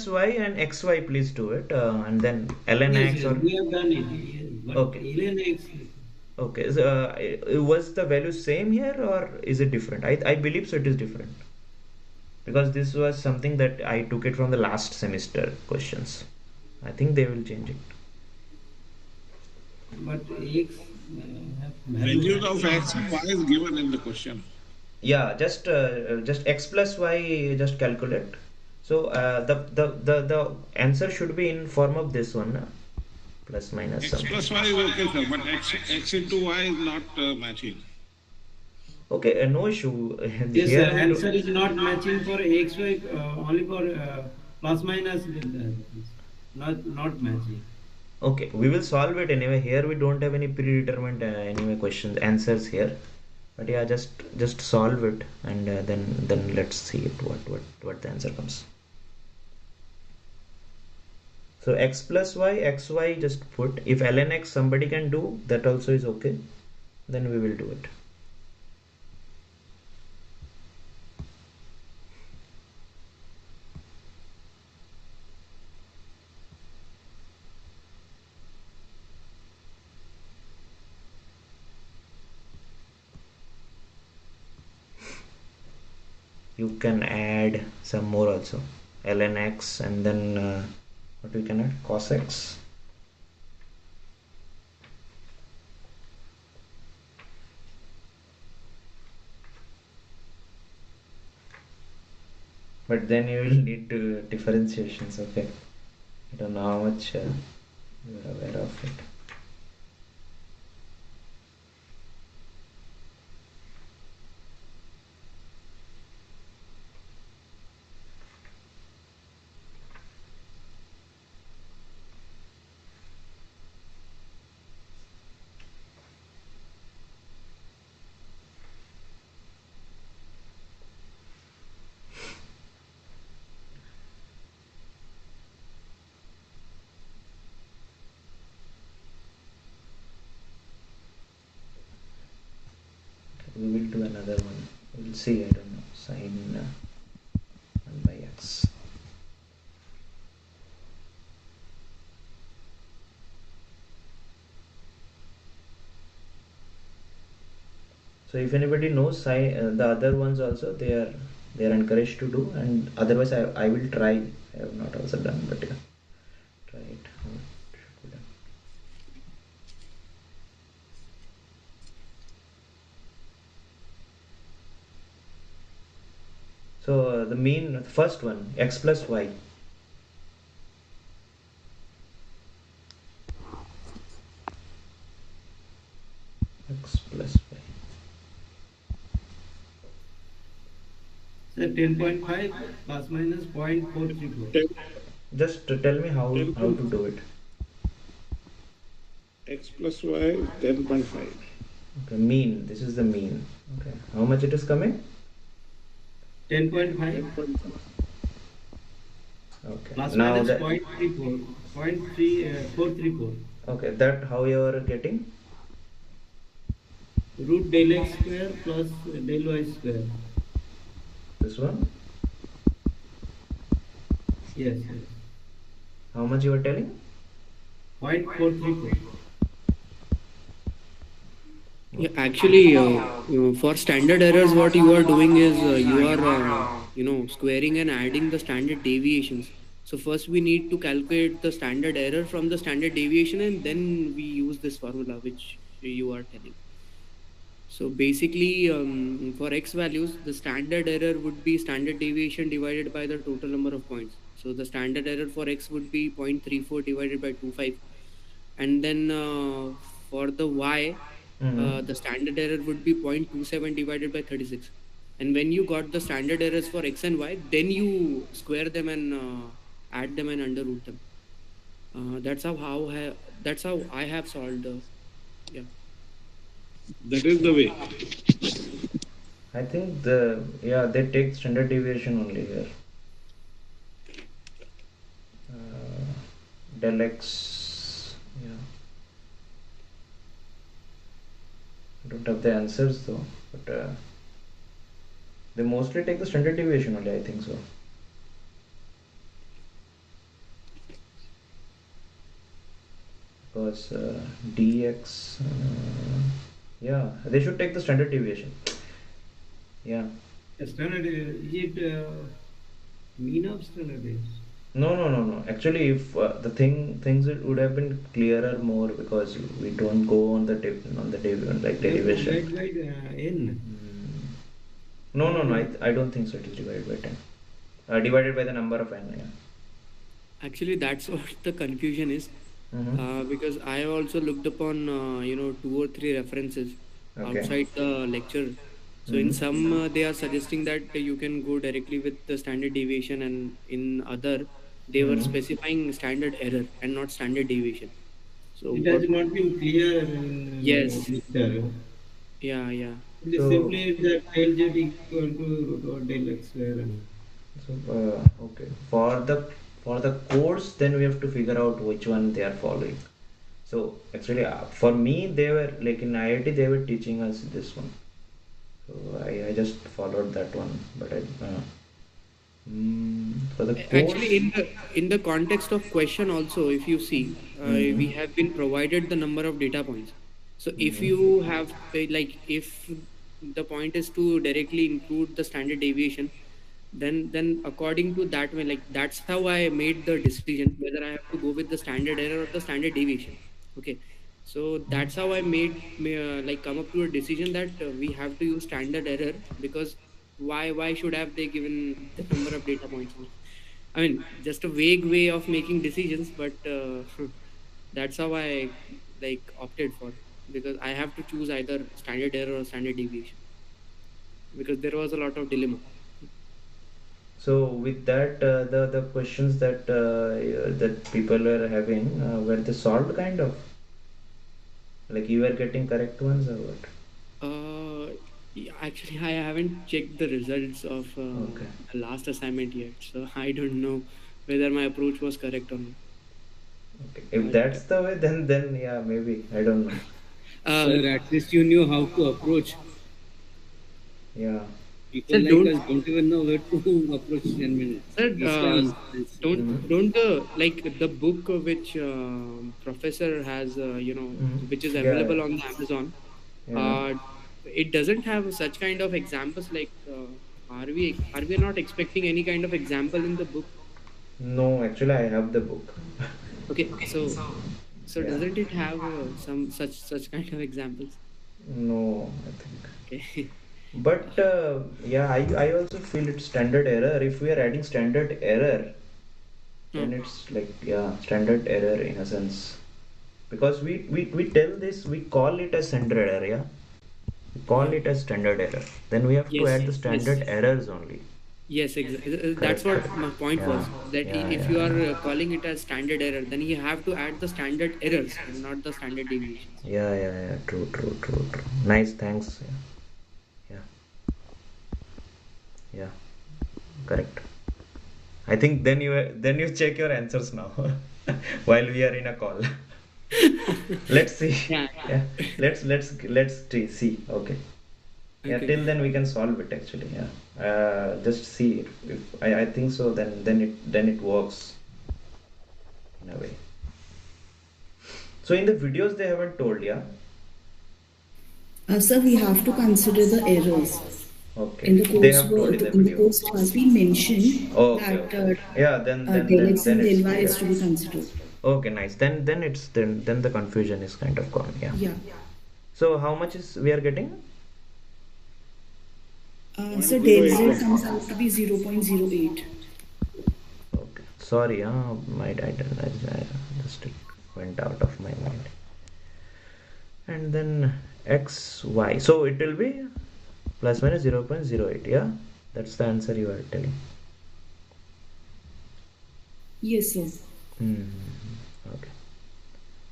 y and xy, please do it, and then ln x or. We have done it. But okay. Ln x. Okay. So, was the value same here or is it different? I believe so. It is different because this was something that I took it from the last semester questions. I think they will change it. But x Values of x and y is given in the question. Yeah, just x plus y just calculate. So the answer should be in form of this one, na? Plus minus X something. plus y is okay, sir, but x into y is not matching. Okay, no issue. This Here we answer do, is not matching for xy, only for plus minus, not matching. okay, we will solve it anyway. Here we don't have any predetermined anyway questions answers here. But yeah, just solve it, and then let's see it what the answer comes. So x plus y, xy just put. If ln x somebody can do, that also is okay. Then we will do it. You can add some more also, ln x, and then what we can add, cos x. But then you will need to differentiations. Okay, I don't know how much you are aware of it. We will do another one. We'll see. I don't know. Sine 1 by x. So if anybody knows the other ones also, they are encouraged to do, and otherwise I will try. I have not also done, but yeah, try it. How it should be done. So the mean, first one, x plus y. X plus y. So 10.5 plus minus 0.434. Just tell me how to do it. X plus y 10.5. Okay, mean. This is the mean. Okay, how much it is coming? 10.5 Okay. plus Now minus that, 0.34, 0.3434. okay, that how you are getting? Root del x square plus del y square. This one? Yes. How much you are telling? 0.434. Yeah, actually, for standard errors, what you are doing is you are, squaring and adding the standard deviations. So first we need to calculate the standard error from the standard deviation, and then we use this formula which you are telling. So basically, for x values, the standard error would be standard deviation divided by the total number of points. So the standard error for x would be 0.34 divided by 25. And then for the y, the standard error would be 0.27 divided by 36. And when you got the standard errors for x and y, then you square them and add them and under root them. That's how I have solved. Yeah. That is the way. I think they take standard deviation only here. Del x, yeah. I don't have the answers though, but they mostly take the standard deviation only, I think so. Because dx, yeah, they should take the standard deviation. Yeah. Standard is it mean of standard is? No. Actually, if things it would have been clearer more because we don't go on the like You have to derivation. divide by n. No. I don't think so. It is divided by 10. Divided by the number of n. Yeah. Actually, that's what the confusion is. Because I have also looked upon, 2 or 3 references Okay. outside the lecture. So in some, they are suggesting that you can go directly with the standard deviation, and in other, they were specifying standard error and not standard deviation. So It what? has not been clear in Yes. lecture. Yeah. It is So simply that del z equal to del x square. okay. For the course, then we have to figure out which one they are following. So actually, for me, they were like in IIT, they were teaching us this one. So I just followed that one, but for the Actually, course. in the context of question also, if you see, we have been provided the number of data points. So if you have if the point is to directly include the standard deviation, then according to that way, like that's how I made the decision whether I have to go with the standard error or the standard deviation. Okay, so that's how I come up to a decision that we have to use standard error, because why should have they given the number of data points? I mean, just a vague way of making decisions, but that's how I opted for, because I have to choose either standard error or standard deviation, because there was a lot of dilemma. So with that, the questions that people were having, were they solved kind of? Like you were getting correct ones or what? Yeah, actually, I haven't checked the results of Okay. the last assignment yet, so I don't know whether my approach was correct or not. Okay. If But that's the way, then yeah, maybe I don't know. Sir, at least you knew how to approach. Yeah. People sir, like us don't even know where to approach 10 minutes. sir, These tasks. don't the book which professor has, which is available on the Amazon, Yeah. it doesn't have such kind of examples. Are we not expecting any kind of example in the book? No, actually, I have the book. Okay, so Yeah. doesn't it have some such kind of examples? No, I think. Okay. But yeah, I also feel it's standard error. If we are adding standard error, then it's like, yeah, standard error in a sense. Because we tell this, we call it as standard error, yeah. We call it as standard error. Then we have to Yes, add the standard errors only. yes, exactly. That's Correct. what my point Yeah. was. That Yeah, if yeah, you are yeah. calling it as standard error, then you have to add the standard errors and not the standard deviations. Yeah. True. Nice, thanks. Yeah. Yeah. Correct. I think then you check your answers now while we are in a call. Let's see. Yeah. Yeah. See. Okay. Yeah. Okay. Till then we can solve it actually. Yeah. Just see if I think so. Then it works in a way. So in the videos they haven't told. Yeah. Sir, we have to consider the errors. Okay. In the They have told course, in the in the video. course, it has been mentioned Okay. that Okay. Yeah. Then del x and del it's y clear. is to be considered. Okay. Nice. Then the confusion is kind of gone. Yeah. Yeah. So how much is we are getting? So del z comes out to be 0.08. Okay. Sorry, I just it went out of my mind. And then x, y. So it will be plus minus 0.08. Yeah, that's the answer you are telling. Yes, sir. Okay.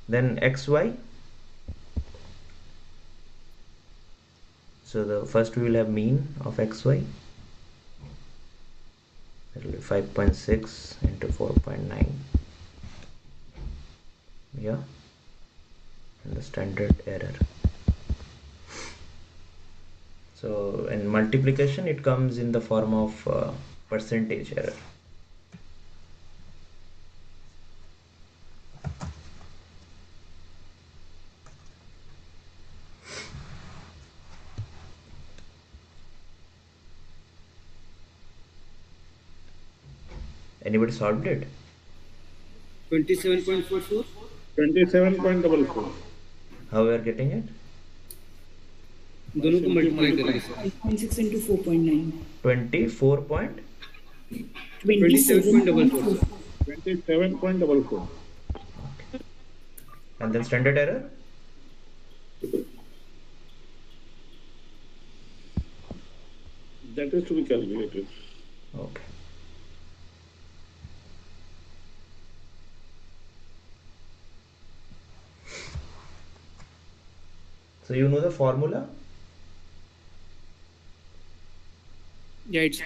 Then x, y. So the first we will have mean of x, y. It will be 5.6 into 4.9. Yeah. And the standard error. So in multiplication it comes in the form of percentage error. Anybody solved it? 27.44. 27.44. How we are getting it? दोनों को multiply करेंगे sir. 8.6 into 4.9. 24 point. 27.44. 27.44. And then standard error? That is to be calculated. Okay. So you know the formula? Yeah, it's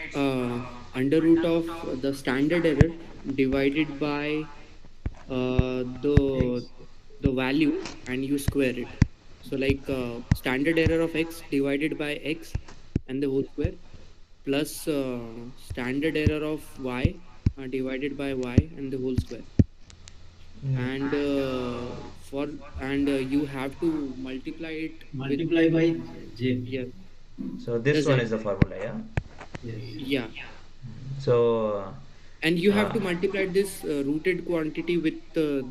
under root of the standard error divided by the value, and you square it. So like standard error of x divided by x and the whole square, plus standard error of y divided by y and the whole square. And you have to multiply it by j. Yeah. So this one is the formula, yeah? Yeah. So and you have to multiply this rooted quantity with the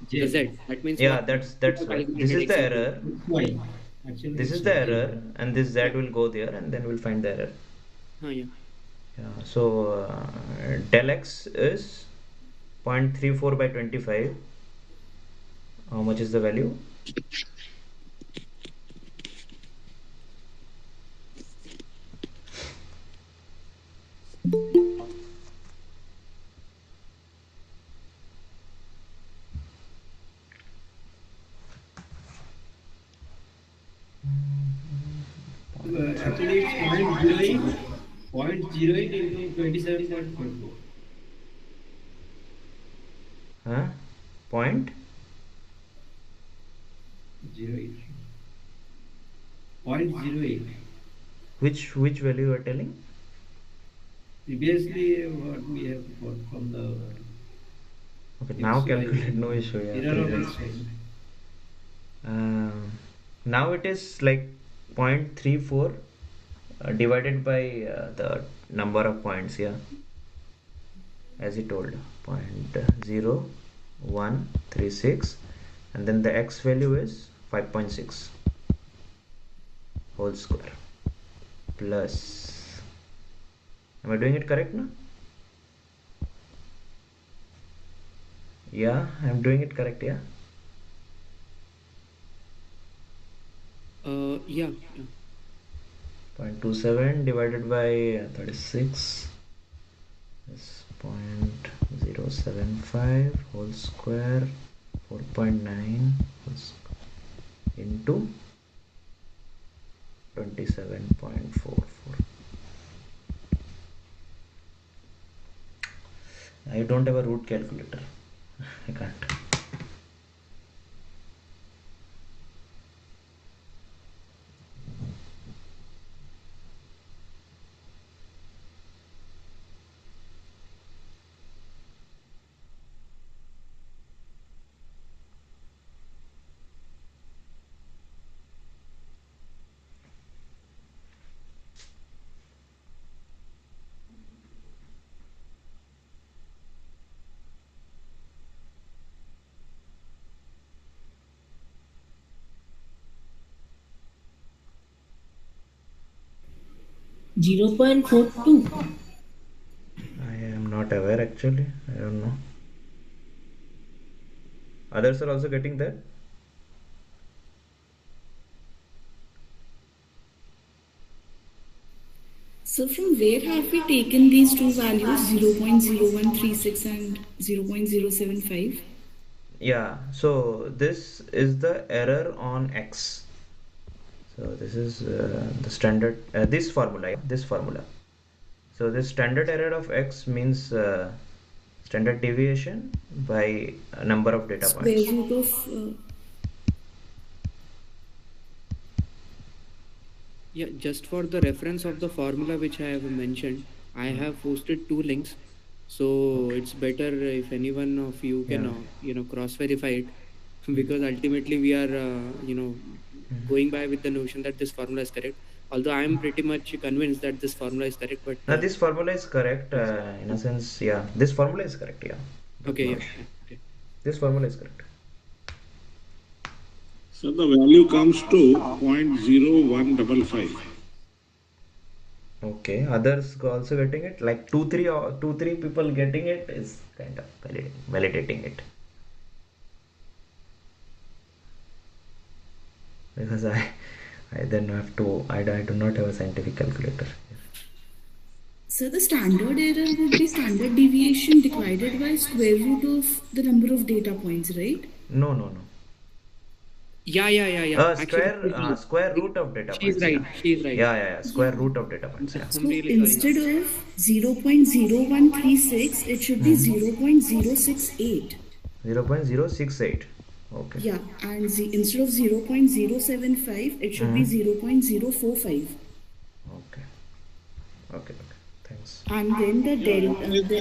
z. That means yeah, that's why. This is the error. Why? Actually, This is the error, and this z will go there, and then we'll find the error. Yeah. Yeah. So del x is 0.34 by 25. How much is the value? Actually, it's 0.08 into 27.44. Huh? Point? 0.08. 0.08. Which value you are telling? Previously, what we have got from the. Okay, now calculate, no issue. Error of x. Now it is like 0.34 divided by the number of points, yeah, as he told, 0.0136, and then the x value is 5.6 whole square plus, am I doing it correct now? Yeah, I'm doing it correct, yeah. Yeah. 0.27 divided by 36 is 0.075 whole square, 4.9 whole square into 27.44. I don't have a root calculator. I can't. Zero 0.42. I am not aware actually. I don't know. Others are also getting that. So from where have we taken these two values, 0.0136 and 0.075? Yeah, so this is the error on x. So this is the standard, this formula, yeah, this formula. So this standard error of x means standard deviation by a number of data Square points. root of Yeah, just for the reference of the formula which I have mentioned, I have posted two links. So it's better if anyone of you can, cross verify it, because ultimately we are, going by with the notion that this formula is correct. although I am pretty much convinced that this formula is correct, but Now this formula is correct yes. in a sense. Yeah, this formula is correct. Yeah, Okay, no, yeah, okay. this formula is correct. So the value comes to 0.0155. Okay, others also getting it, like two three people getting it is kind of validating it, because I then have to I do not have a scientific calculator. So the standard error would be standard deviation divided by square root of the number of data points, right? No. Yeah. Actually, Square root of data she's points. right. Yeah. She's right. Yeah. Square root of data points. Yeah. I'm So really instead sorry. of 0.0136, it should be 0.068. 0.068. Okay. Yeah, and instead of 0.075, it should be 0.045. Okay. Thanks. And then the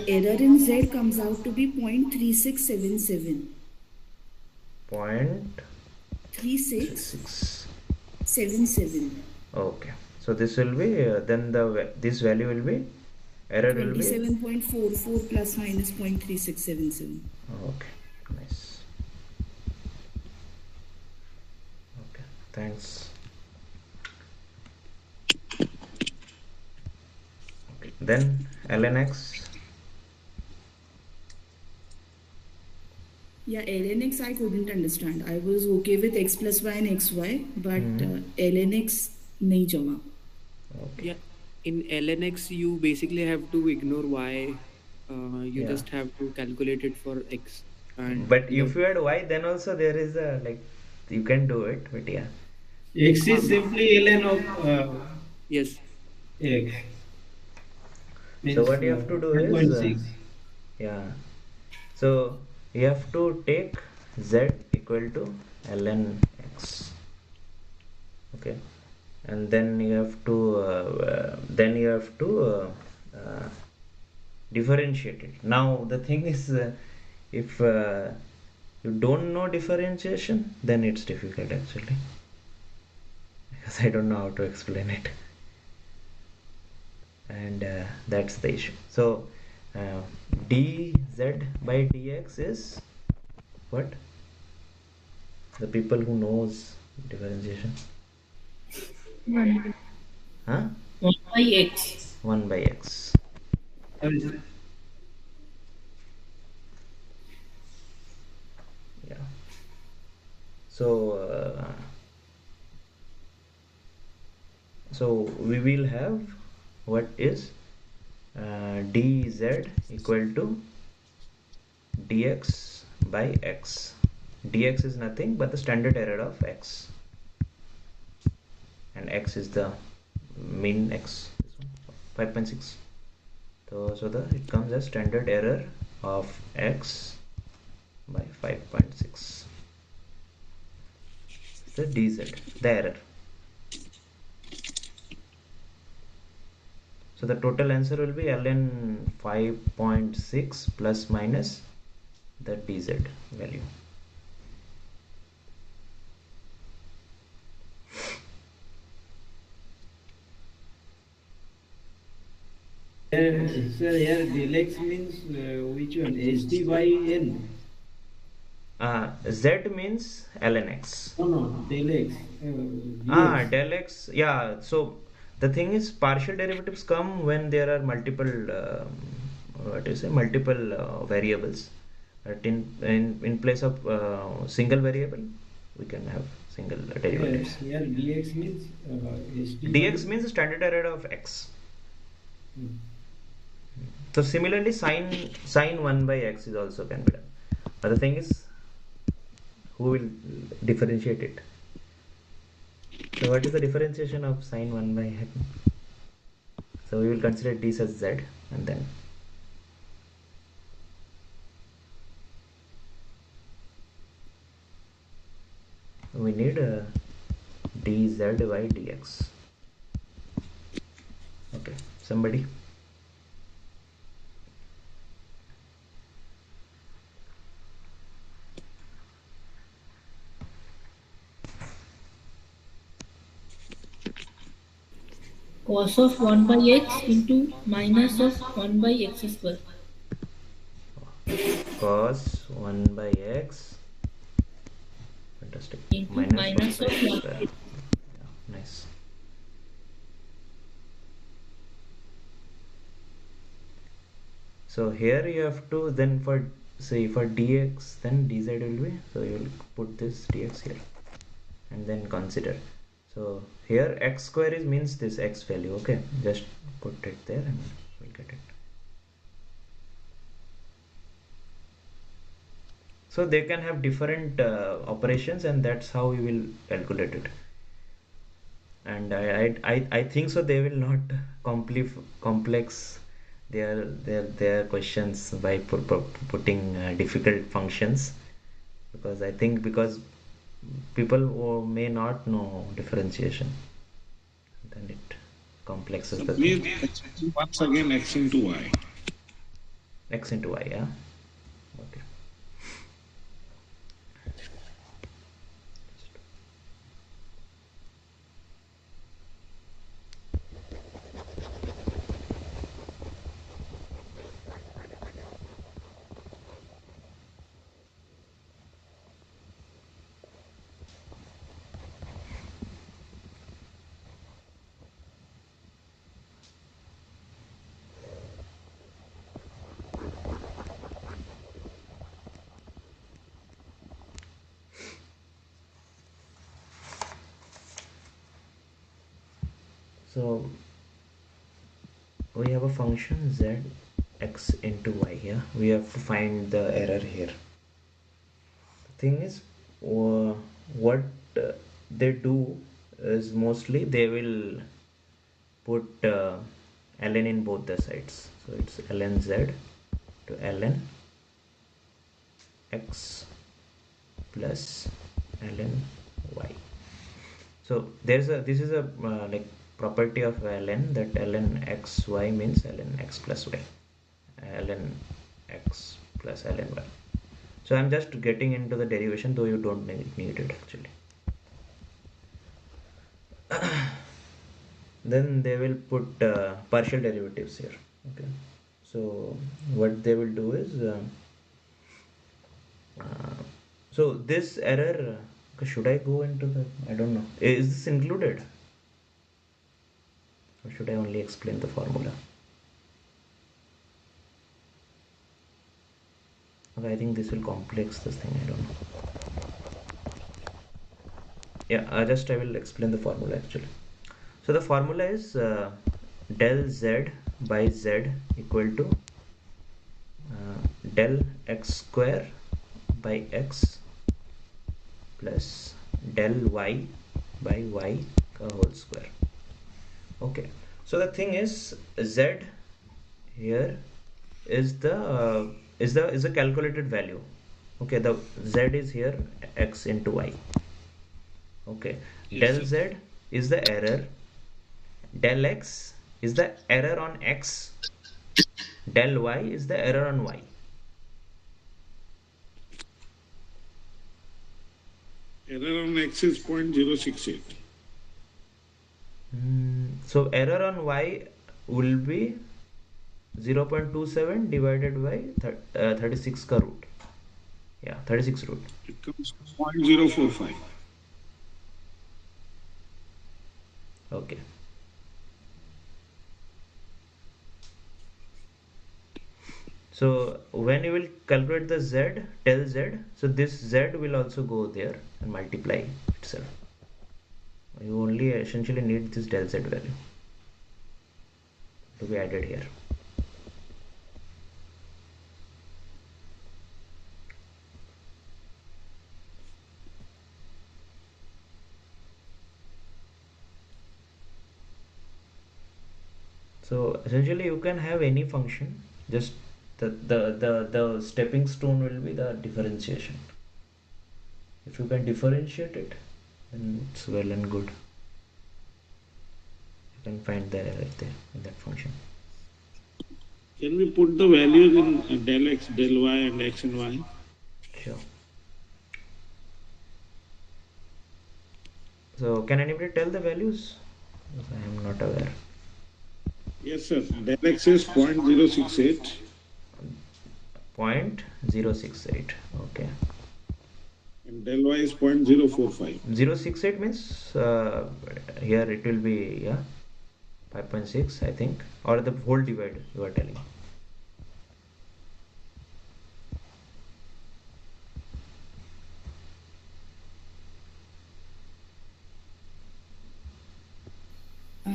error in Z comes out to be 0.3677. Point 3677. Okay. So this will be then this value will be error will be 27.44 plus minus 0.3677. okay. Nice. Okay. Thanks. Okay. Then lnx. Yeah, lnx I couldn't understand. I was okay with x plus y and xy, but lnx nahi jama. Okay. Yeah, in LNX you basically have to ignore y. You just have to calculate it for x. And But if you add y, then also there is a you can do it. But yeah. X is simply ln of yes. x. So what you have to do is 1.6. yeah. So you have to take z equal to ln x. Okay, and then you have to differentiate it. Now the thing is, if you don't know differentiation, then it's difficult actually, because I don't know how to explain it, and that's the issue. So dz by dx is what? The people who knows differentiation. 1 Huh? by x. 1 by x. Yeah. So we will have what is dz equal to dx by x. Dx is nothing but the standard error of x, and x is the mean x, 5.6. So it comes as standard error of x by 5.6. The dz, the error. So the total answer will be ln 5.6 plus minus the dz value. Sir, here del x means which one? SD by n? Z means ln x. No, del x. Del x, yeah. So the thing is, partial derivatives come when there are multiple multiple variables. But in place of single variable, we can have single derivatives. Here dx means SD. Dx means standard error of x. So similarly, sine 1 by x is also can be done. But the thing is, who will differentiate it? So what is the differentiation of sine 1 by x? So we will consider this as z, and then we need dz by dx. Okay, somebody? cos of 1 by x into minus of 1 by x square. Cos 1 by x, fantastic, Into minus 1 minus by of x 1 square. Yeah, nice. So here you have to then for say for dx, then dz will be, so you will put this dx here and then consider. So here x square is means this x value. Okay, just put it there and we'll get it. So they can have different operations, and that's how we will calculate it. And I think so they will not complex their questions by putting difficult functions, because I think because people who may not know differentiation, then it complexes So the please thing. once again x into y. X into y, yeah. Okay. So we have a function z x into y here. We have to find the error here. The thing is, what they do is mostly they will put ln in both the sides. So it's ln z to ln x plus ln y. So this is a like property of ln, that ln xy means ln x plus y, ln x plus ln y. So I'm just getting into the derivation, though you don't need it actually. Then they will put partial derivatives here. Okay, so what they will do is so this error, should I go into the, I don't know, is this included, or should I only explain the formula? Okay, I think this will complex this thing, I don't know. Yeah, I will explain the formula actually. So the formula is del z by z equal to del x square by x plus del y by y whole square. Okay, so the thing is, z here is the calculated value. Okay, the z is here x into y. Okay, del z is the error, del x is the error on x, del y is the error on y. Error on x is 0.068. So error on y will be 0.27 divided by 36 ka root. Yeah, 36 root. It comes to 0.045. Okay. So when you will calculate the z, del z, so this z will also go there and multiply itself. You only essentially need this del z value to be added here. So essentially you can have any function, just the stepping stone will be the differentiation. If you can differentiate it, then it's well and good. You can find the error there in that function. Can we put the values in del x, del y and x and y? Sure. So can anybody tell the values? Because I am not aware. Yes, sir. Del X is 0.068. 0.068. Okay. And del Y is 0.045. 0.68 means here it will be 5.6 I think, or the whole divide you are telling.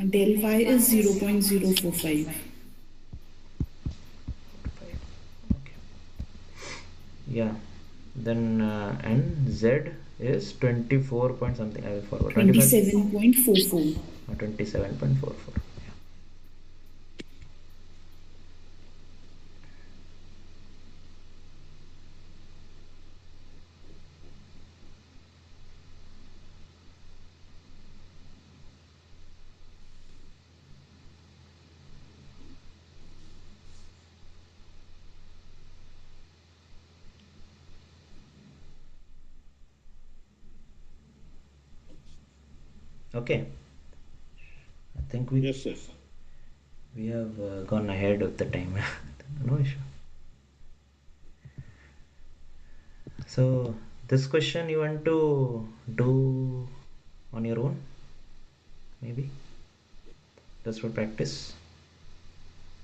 Del Y is 0.045. Yeah, then and Z is 24 point something, I will forward. 27.44. 27.44. Okay, I think we Yes, sir. we have gone ahead of the time. No issue. So this question you want to do on your own, maybe just for practice.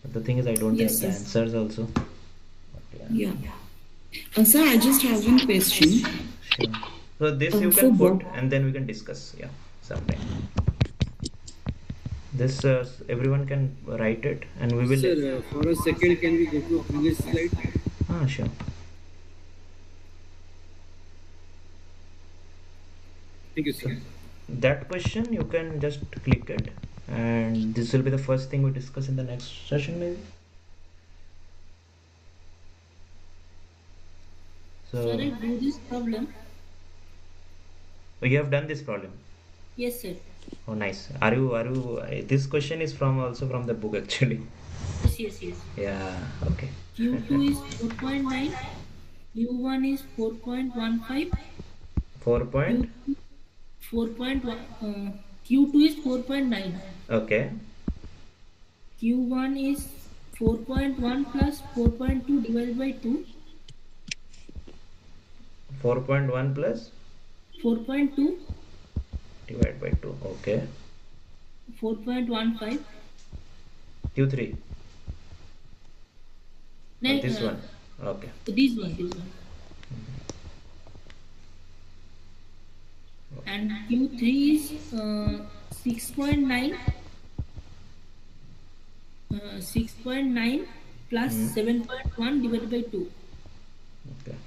But the thing is, I don't Yes, have the yes. answers also. But Yeah. Sir, I just have one question. Sure. So this you For can put, Bob. and then we can discuss. Yeah, sometime. This everyone can write it, and we will. Sir, for a second, can we go to a previous slide? Sure. Thank you, sir. That question you can just click it, and this will be the first thing we discuss in the next session, maybe. So Sir, I do this problem. you have done this problem. Yes, sir. Oh, nice. Are you? This question is from also from the book actually. Yes. Yeah. Okay. Q2 is 4.9. Q1 is 4.15. 4 point. 4.1. Q2 is 4.9. Okay. Q1 is 4.1 plus 4.2 divided by 2. 4.1 plus 4.2 divided by 2. Okay. 4.15. Q3. No, This one. Okay. This one. And Q3 is 6.9. 6.9 plus 7.1 divided by 2. Okay.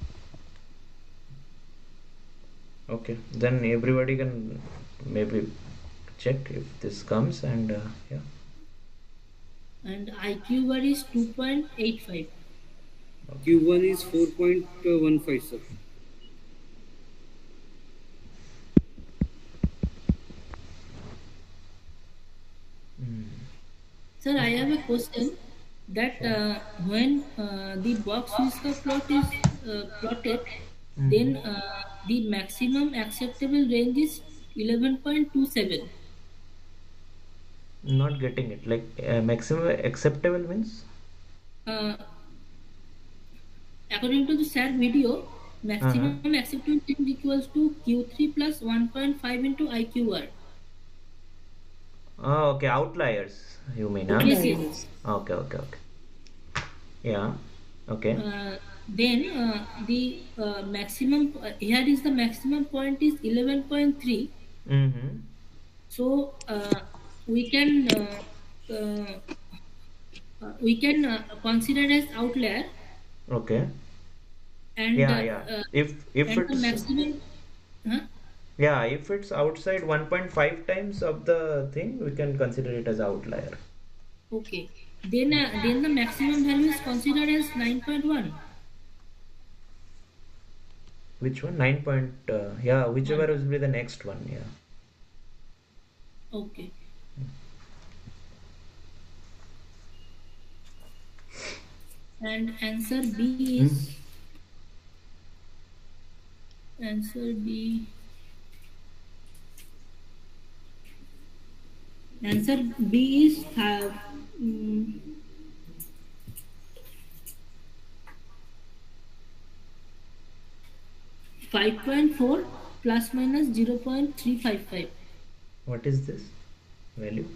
Okay. Then everybody can maybe check if this comes, and yeah. And IQ bar is 2.85. Q1 is 4.15, sir. Sir, I have a question that when the box whisker plot is plotted, then the maximum acceptable range is 11.27. Not getting it. Like maximum acceptable means? According to the SAT video, maximum acceptable range equals to Q3 plus 1.5 into IQR. Okay, outliers you mean, huh? Yes. Okay. Yeah. Okay. Then the maximum here is the maximum point is 11.3. So we can consider as outlier. Okay. And If and it's the maximum. Yeah, if it's outside 1.5 times of the thing, we can consider it as outlier. Okay. Then the maximum value is considered as 9.1. Which one? 9 point. Yeah, whichever will be the next one. Yeah. Okay. And answer B is answer B is Mm, 5.4 plus minus 0.355. What is this value?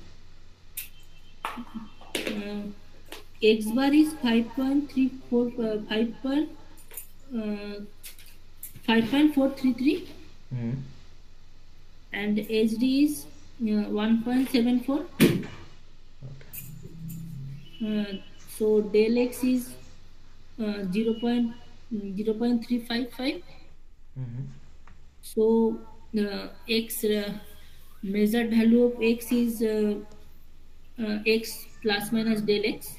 X bar is 5.34 5.433 and HD is 1.74. So del X is 0.355. So X measured value of X is X plus minus del X.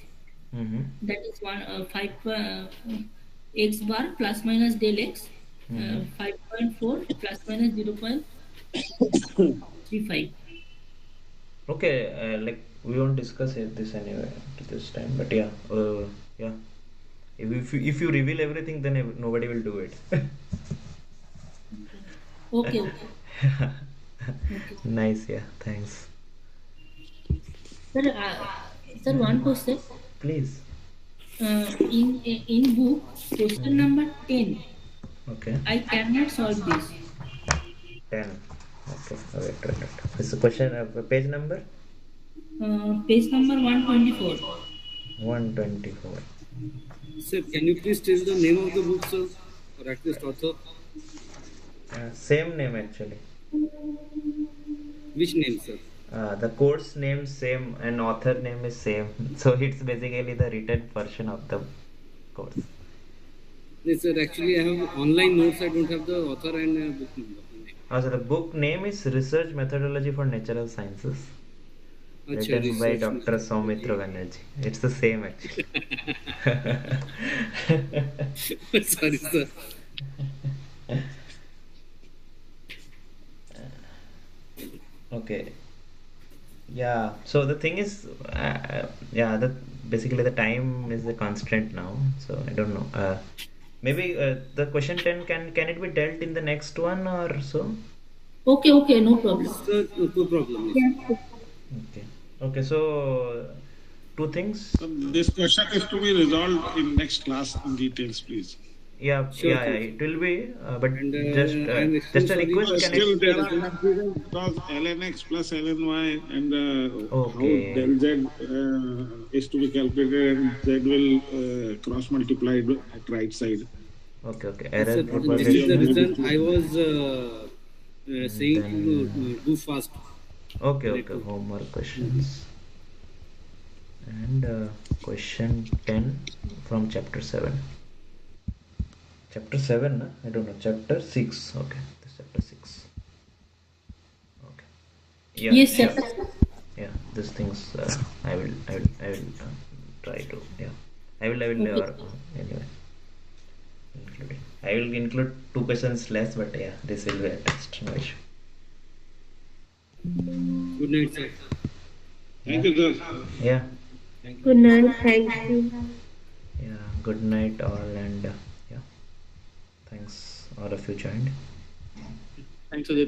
That is 5 X bar plus minus del X. 5.4 plus minus 0.35. Okay, like we won't discuss this anyway to this time, but yeah, yeah. If you reveal everything, then nobody will do it. Okay. Nice, yeah. Thanks. Sir, one question. Please. In book question number 10. Okay. I cannot solve this. 10. Okay. Wait. What's the question? Page number? Page number 124. 124. Sir, can you please tell the name of the book, sir, or at least author? Same name actually. Which name, sir? The course name same and author name is same. So it's basically the written version of the course. Yes, sir. Actually, I have online notes. I don't have the author and book number. So the book name is Research Methodology for Natural Sciences. Written by Dr. Soumitra Banerjee. It's the same actually. Sorry, sir. Okay. Yeah. So the thing is, basically the time is the constraint now. So I don't know. Maybe the question 10 can it be dealt in the next one or so? Okay, no problem. Sir, no problem. Yeah. Okay. So two things. This question is to be resolved in next class in details, please. Yeah, it will be, but just a request. Still, there are confusion because lnx plus lny and how del z is to be calculated and z will cross multiplied at right side. Okay. Error propagation. This is the reason I was saying to do fast. Okay. Homework questions. And question 10 from chapter 7. Chapter 7, no? I don't know. Chapter 6. Okay, this chapter 6. Okay. Yeah. Yes, sir. Yeah, these things I will try to. Yeah, I will anyway include it. I will include 2 questions less, but yeah, this will be a test. No issue. Good night, sir. Thank you, sir. Yeah. Good night. Thank you. Yeah. Good night, all, and. Thanks, all of you joined. Thanks, Udit.